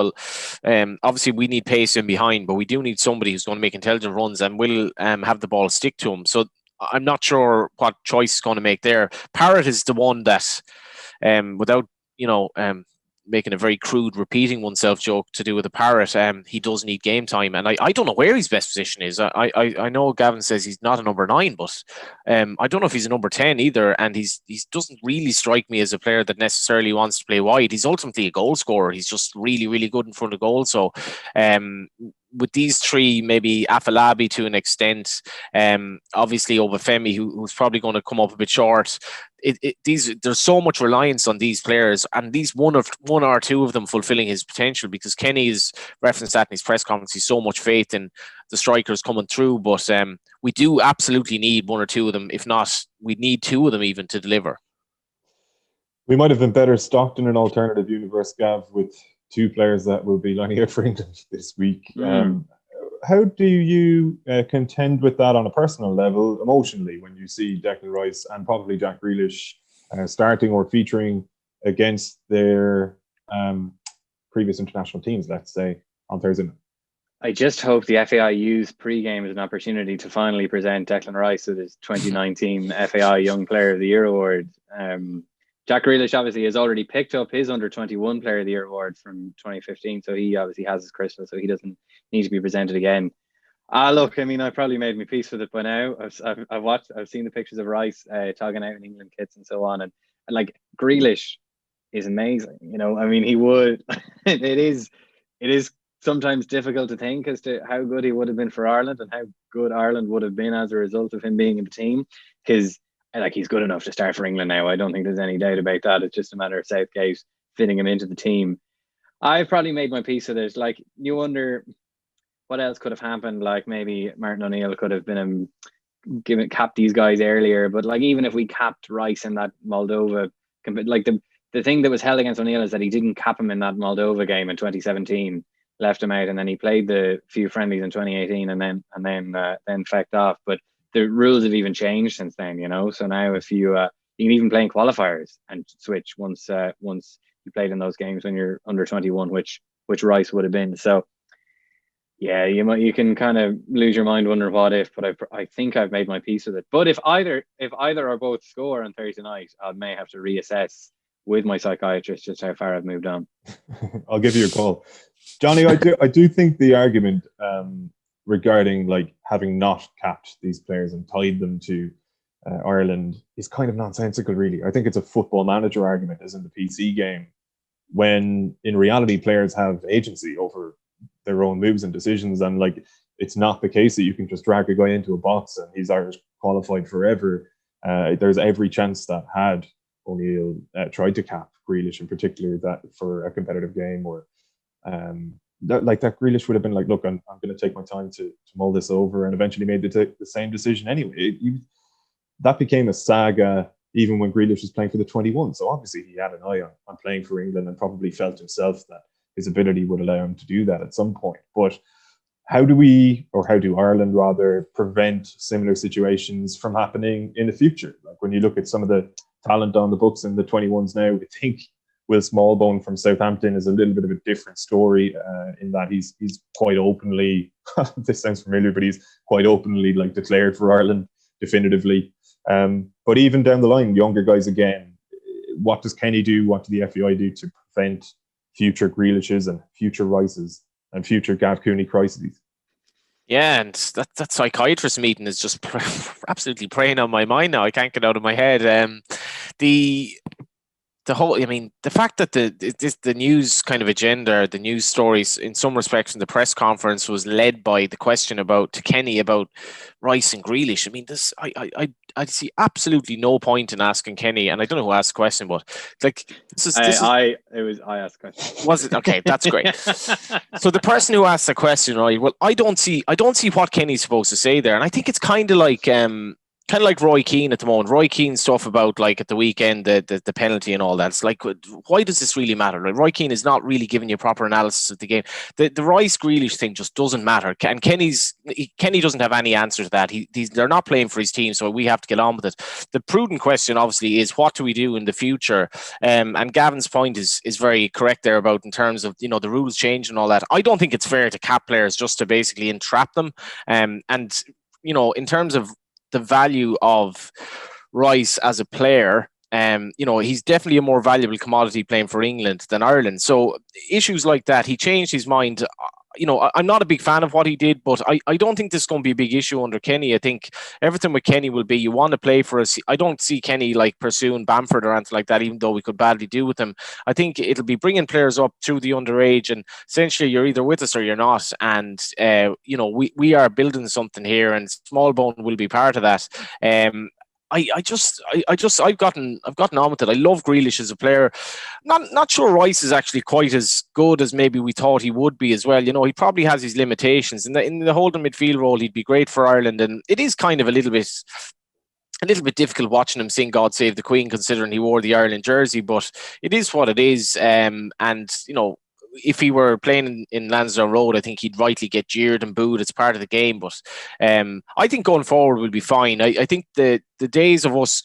obviously we need pace in behind, but we do need somebody who's going to make intelligent runs and will have the ball stick to him. So I'm not sure what choice he's going to make there. Parrott is the one that, without making a very crude repeating oneself joke to do with the Parrott, he does need game time, and I don't know where his best position is. I know Gavin says he's not a number 9, but I don't know if he's a number 10 either, and he doesn't really strike me as a player that necessarily wants to play wide. He's ultimately a goal scorer. He's just really, really good in front of goal. So with these three, maybe Afalabi to an extent, obviously Obafemi, who's probably going to come up a bit short. There's so much reliance on these players, and these one or two of them fulfilling his potential, because Kenny's referenced that in his press conference. He's so much faith in the strikers coming through, but we do absolutely need one or two of them. If not, we need two of them even to deliver. We might have been better stocked in an alternative universe, Gav, with two players that will be lining up for England this week. How do you contend with that on a personal level, emotionally, when you see Declan Rice and probably Jack Grealish starting or featuring against their previous international teams, let's say, on Thursday night? I just hope the FAI use pre-game as an opportunity to finally present Declan Rice with his 2019 FAI Young Player of the Year award. Jack Grealish obviously has already picked up his under-21 Player of the Year award from 2015, so he obviously has his crystal, so he doesn't need to be presented again. Look, I mean, I probably made my peace with it by now. I've seen the pictures of Rice togging out in England kits and so on, and like Grealish is amazing. You know, I mean, he would. it is sometimes difficult to think as to how good he would have been for Ireland and how good Ireland would have been as a result of him being in the team. Because he's good enough to start for England now. I don't think there's any doubt about that. It's just a matter of Southgate fitting him into the team. I've probably made my peace with it. Like, you wonder what else could have happened. Like, maybe Martin O'Neill could have been capped these guys earlier. But like, even if we capped Rice in that Moldova, like the thing that was held against O'Neill is that he didn't cap him in that Moldova game in 2017. Left him out, and then he played the few friendlies in 2018, and then fecked off. But the rules have even changed since then, you know. So now if you can even play in qualifiers and switch once you played in those games when you're under 21, which Rice would have been. So yeah, you can kind of lose your mind wondering what if, but I think I've made my peace with it. But if either or both score on Thursday night, I may have to reassess with my psychiatrist just how far I've moved on. I'll give you a call. Johnny, I do think the argument regarding like having not capped these players and tied them to Ireland is kind of nonsensical, really. I think it's a football manager argument, as in the PC game, when in reality players have agency over their own moves and decisions, and like it's not the case that you can just drag a guy into a box and he's Irish qualified forever. There's every chance that had O'Neill tried to cap Grealish in particular, that for a competitive game, or that Grealish would have been like, look, I'm going to take my time to mull this over, and eventually made the same decision anyway. That became a saga even when Grealish was playing for the 21. So obviously he had an eye on playing for England and probably felt himself that his ability would allow him to do that at some point. But how do Ireland rather prevent similar situations from happening in the future? Like when you look at some of the talent on the books in the 21s now, I think Will Smallbone from Southampton is a little bit of a different story in that he's quite openly, this sounds familiar, but he's quite openly like declared for Ireland definitively. But even down the line, younger guys again, what does Kenny do? What do the FAI do to prevent future Grealishes and future Rices and future Gav Cooney crises? Yeah, and that psychiatrist meeting is just absolutely preying on my mind now. I can't get out of my head. The whole, I mean, the fact that the news kind of agenda, the news stories, in some respects, in the press conference was led by the question to Kenny about Rice and Grealish. I mean, this I see absolutely no point in asking Kenny, and I don't know who asked the question, but like I asked the question. Was it? Okay, that's great. So the person who asked the question, right? Well, I don't see what Kenny's supposed to say there, and I think it's kind of like Roy Keane at the moment. Roy Keane's stuff about like at the weekend, the penalty and all that. It's like, why does this really matter? Like, Roy Keane is not really giving you proper analysis of the game. The Rice Grealish thing just doesn't matter. And Kenny doesn't have any answer to that. They're not playing for his team, so we have to get on with it. The prudent question, obviously, is what do we do in the future? And Gavin's point is very correct there about in terms of, you know, the rules change and all that. I don't think it's fair to cap players just to basically entrap them. And you know, in terms of the value of Rice as a player, you know, he's definitely a more valuable commodity playing for England than Ireland. So issues like that, he changed his mind. You know, I'm not a big fan of what he did, but I don't think this is going to be a big issue under Kenny. I think everything with Kenny will be, you want to play for us. I don't see Kenny like pursuing Bamford or anything like that, even though we could badly do with him. I think it'll be bringing players up through the underage, and essentially you're either with us or you're not. And, you know, we are building something here, and Smallbone will be part of that. I've gotten on with it. I love Grealish as a player. Not sure Rice is actually quite as good as maybe we thought he would be as well. You know, he probably has his limitations. In the holding midfield role, he'd be great for Ireland, and it is kind of a little bit difficult watching him sing "God Save the Queen," considering he wore the Ireland jersey. But it is what it is, and you know, if he were playing in Lansdowne Road, I think he'd rightly get jeered and booed. It's part of the game. But I think going forward will be fine. I think the days of us,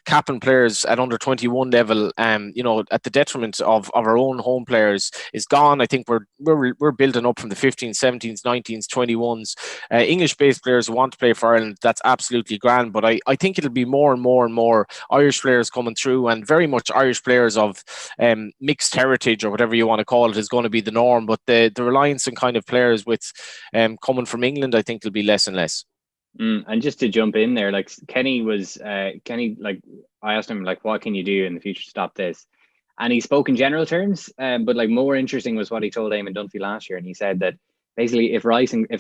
capping players at under 21 level, at the detriment of our own home players is gone. I think we're building up from the 15s, 17s, 19s, 21s. English-based players who want to play for Ireland, that's absolutely grand. But I think it'll be more and more and more Irish players coming through, and very much Irish players of mixed heritage or whatever you want to call it is going to be the norm. But the reliance on kind of players with coming from England, I think, will be less and less. And just to jump in there, like Kenny, like I asked him, like, what can you do in the future to stop this? And he spoke in general terms, but like more interesting was what he told Eamon Dunphy last year. And he said that basically if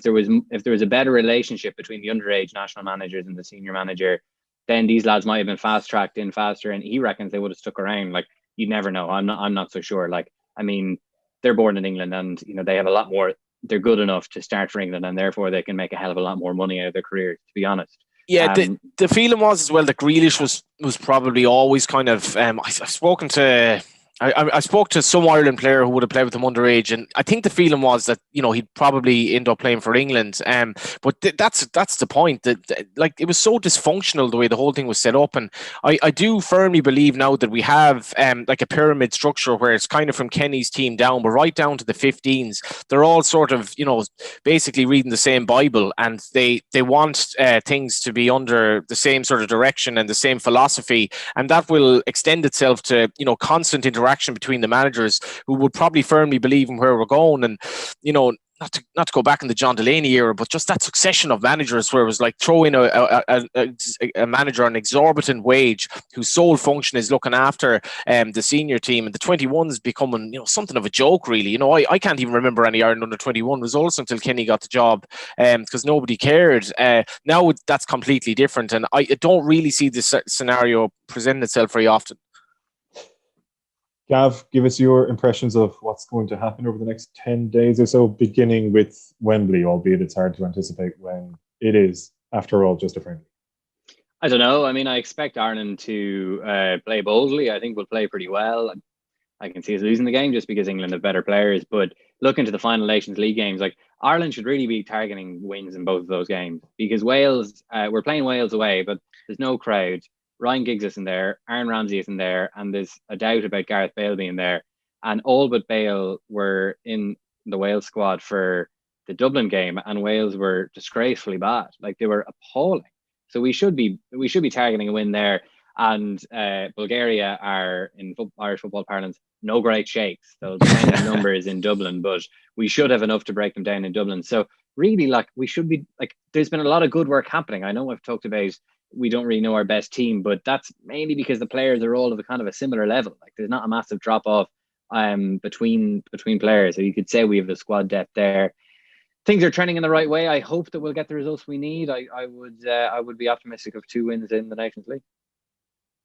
there was a better relationship between the underage national managers and the senior manager, then these lads might have been fast tracked in faster. And he reckons they would have stuck around. Like, you never know. I'm not so sure. Like, I mean, they're born in England, and they have a lot more. They're good enough to start for England, and therefore they can make a hell of a lot more money out of their career, to be honest. Yeah, the feeling was as well that Grealish was probably always kind of. I spoke to some Ireland player who would have played with them underage, and I think the feeling was that he'd probably end up playing for England. But that's the point, that like it was so dysfunctional the way the whole thing was set up, and I do firmly believe now that we have like a pyramid structure where it's kind of from Kenny's team down, but right down to the 15s, they're all sort of basically reading the same Bible, and they want things to be under the same sort of direction and the same philosophy, and that will extend itself to constant interaction between the managers who would probably firmly believe in where we're going. And not to go back in the John Delaney era, but just that succession of managers where it was like throw in a manager on an exorbitant wage whose sole function is looking after the senior team, and the 21s becoming something of a joke, really. I can't even remember any Ireland under 21 results until Kenny got the job, because nobody cared. Now that's completely different, and I don't really see this scenario presenting itself very often. Gav, give us your impressions of what's going to happen over the next 10 days or so, beginning with Wembley, albeit it's hard to anticipate when it is, after all, just a friendly. I don't know. I mean, I expect Ireland to play boldly. I think we'll play pretty well. I can see us losing the game just because England have better players. But looking to the final Nations League games, like Ireland should really be targeting wins in both of those games, because Wales, we're playing Wales away, but there's no crowd. Ryan Giggs isn't there, Aaron Ramsey isn't there, and there's a doubt about Gareth Bale being there. And all but Bale were in the Wales squad for the Dublin game, and Wales were disgracefully bad. Like, they were appalling. So we should be targeting a win there. And Bulgaria are, in Irish football parlance, no great shakes. They'll defend the numbers in Dublin, but we should have enough to break them down in Dublin. So really, like, we should be like, there's been a lot of good work happening. I know I've talked about we don't really know our best team, but that's mainly because the players are all of a kind of a similar level. Like, there's not a massive drop off between players. So you could say we have the squad depth there. Things are trending in the right way. I hope that we'll get the results we need. I would be optimistic of 2 wins in the Nations League.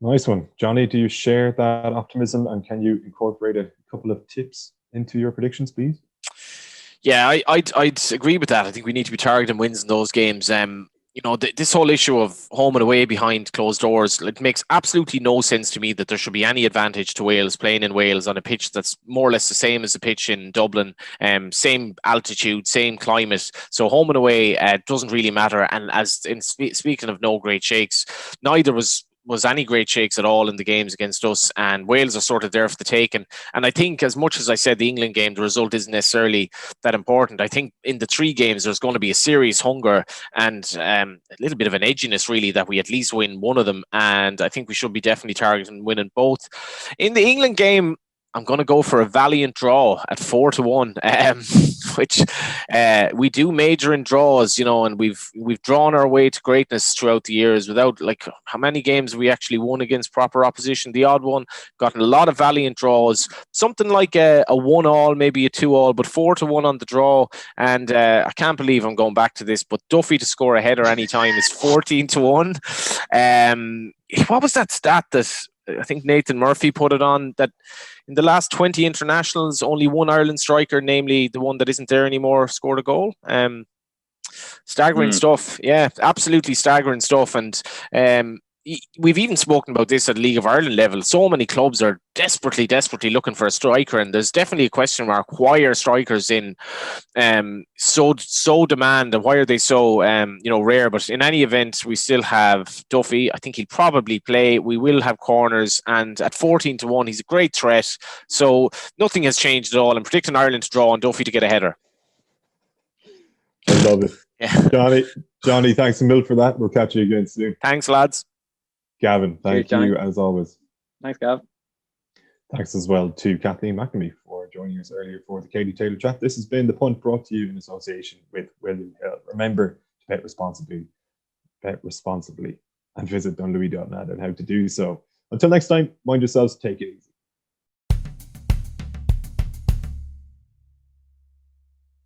Nice one. Johnny, do you share that optimism, and can you incorporate a couple of tips into your predictions, please? Yeah, I'd agree with that. I think we need to be targeting wins in those games. This whole issue of home and away behind closed doors, it makes absolutely no sense to me that there should be any advantage to Wales playing in Wales on a pitch that's more or less the same as the pitch in Dublin, same altitude, same climate. So home and away doesn't really matter. And speaking of no great shakes, neither was any great shakes at all in the games against us, and Wales are sort of there for the taking. And I think, as much as I said the England game, the result isn't necessarily that important. I think in the 3 games there's going to be a serious hunger and a little bit of an edginess, really, that we at least win one of them, and I think we should be definitely targeting winning both. In the England game, I'm going to go for a valiant draw at 4-1, which we do major in draws, and we've drawn our way to greatness throughout the years without, like, how many games we actually won against proper opposition. The odd one, gotten a lot of valiant draws, something like a 1-1, maybe a 2-2, but 4-1 on the draw. And I can't believe I'm going back to this, but Duffy to score a header anytime is 14-1. What was that stat that I think Nathan Murphy put it on, that in the last 20 internationals, only one Ireland striker, namely the one that isn't there anymore, scored a goal? Staggering stuff. Yeah, absolutely staggering stuff. And we've even spoken about this at League of Ireland level. So many clubs are desperately looking for a striker, and there's definitely a question mark. Why are strikers in so demand, and why are they so rare? But in any event, we still have Duffy. I think he'll probably play. We will have corners, and at 14-1, he's a great threat. So nothing has changed at all. I'm predicting Ireland to draw and Duffy to get a header. I love it. Yeah. Johnny, thanks a mil for that. We'll catch you again soon. Thanks, lads. Gavin, thank you as always. Thanks, Gav. Thanks as well to Kathleen McNamee for joining us earlier for the Katie Taylor chat. This has been The Punt, brought to you in association with William Hill. Remember to bet responsibly, and visit dunlewy.net on how to do so. Until next time, mind yourselves, take it easy.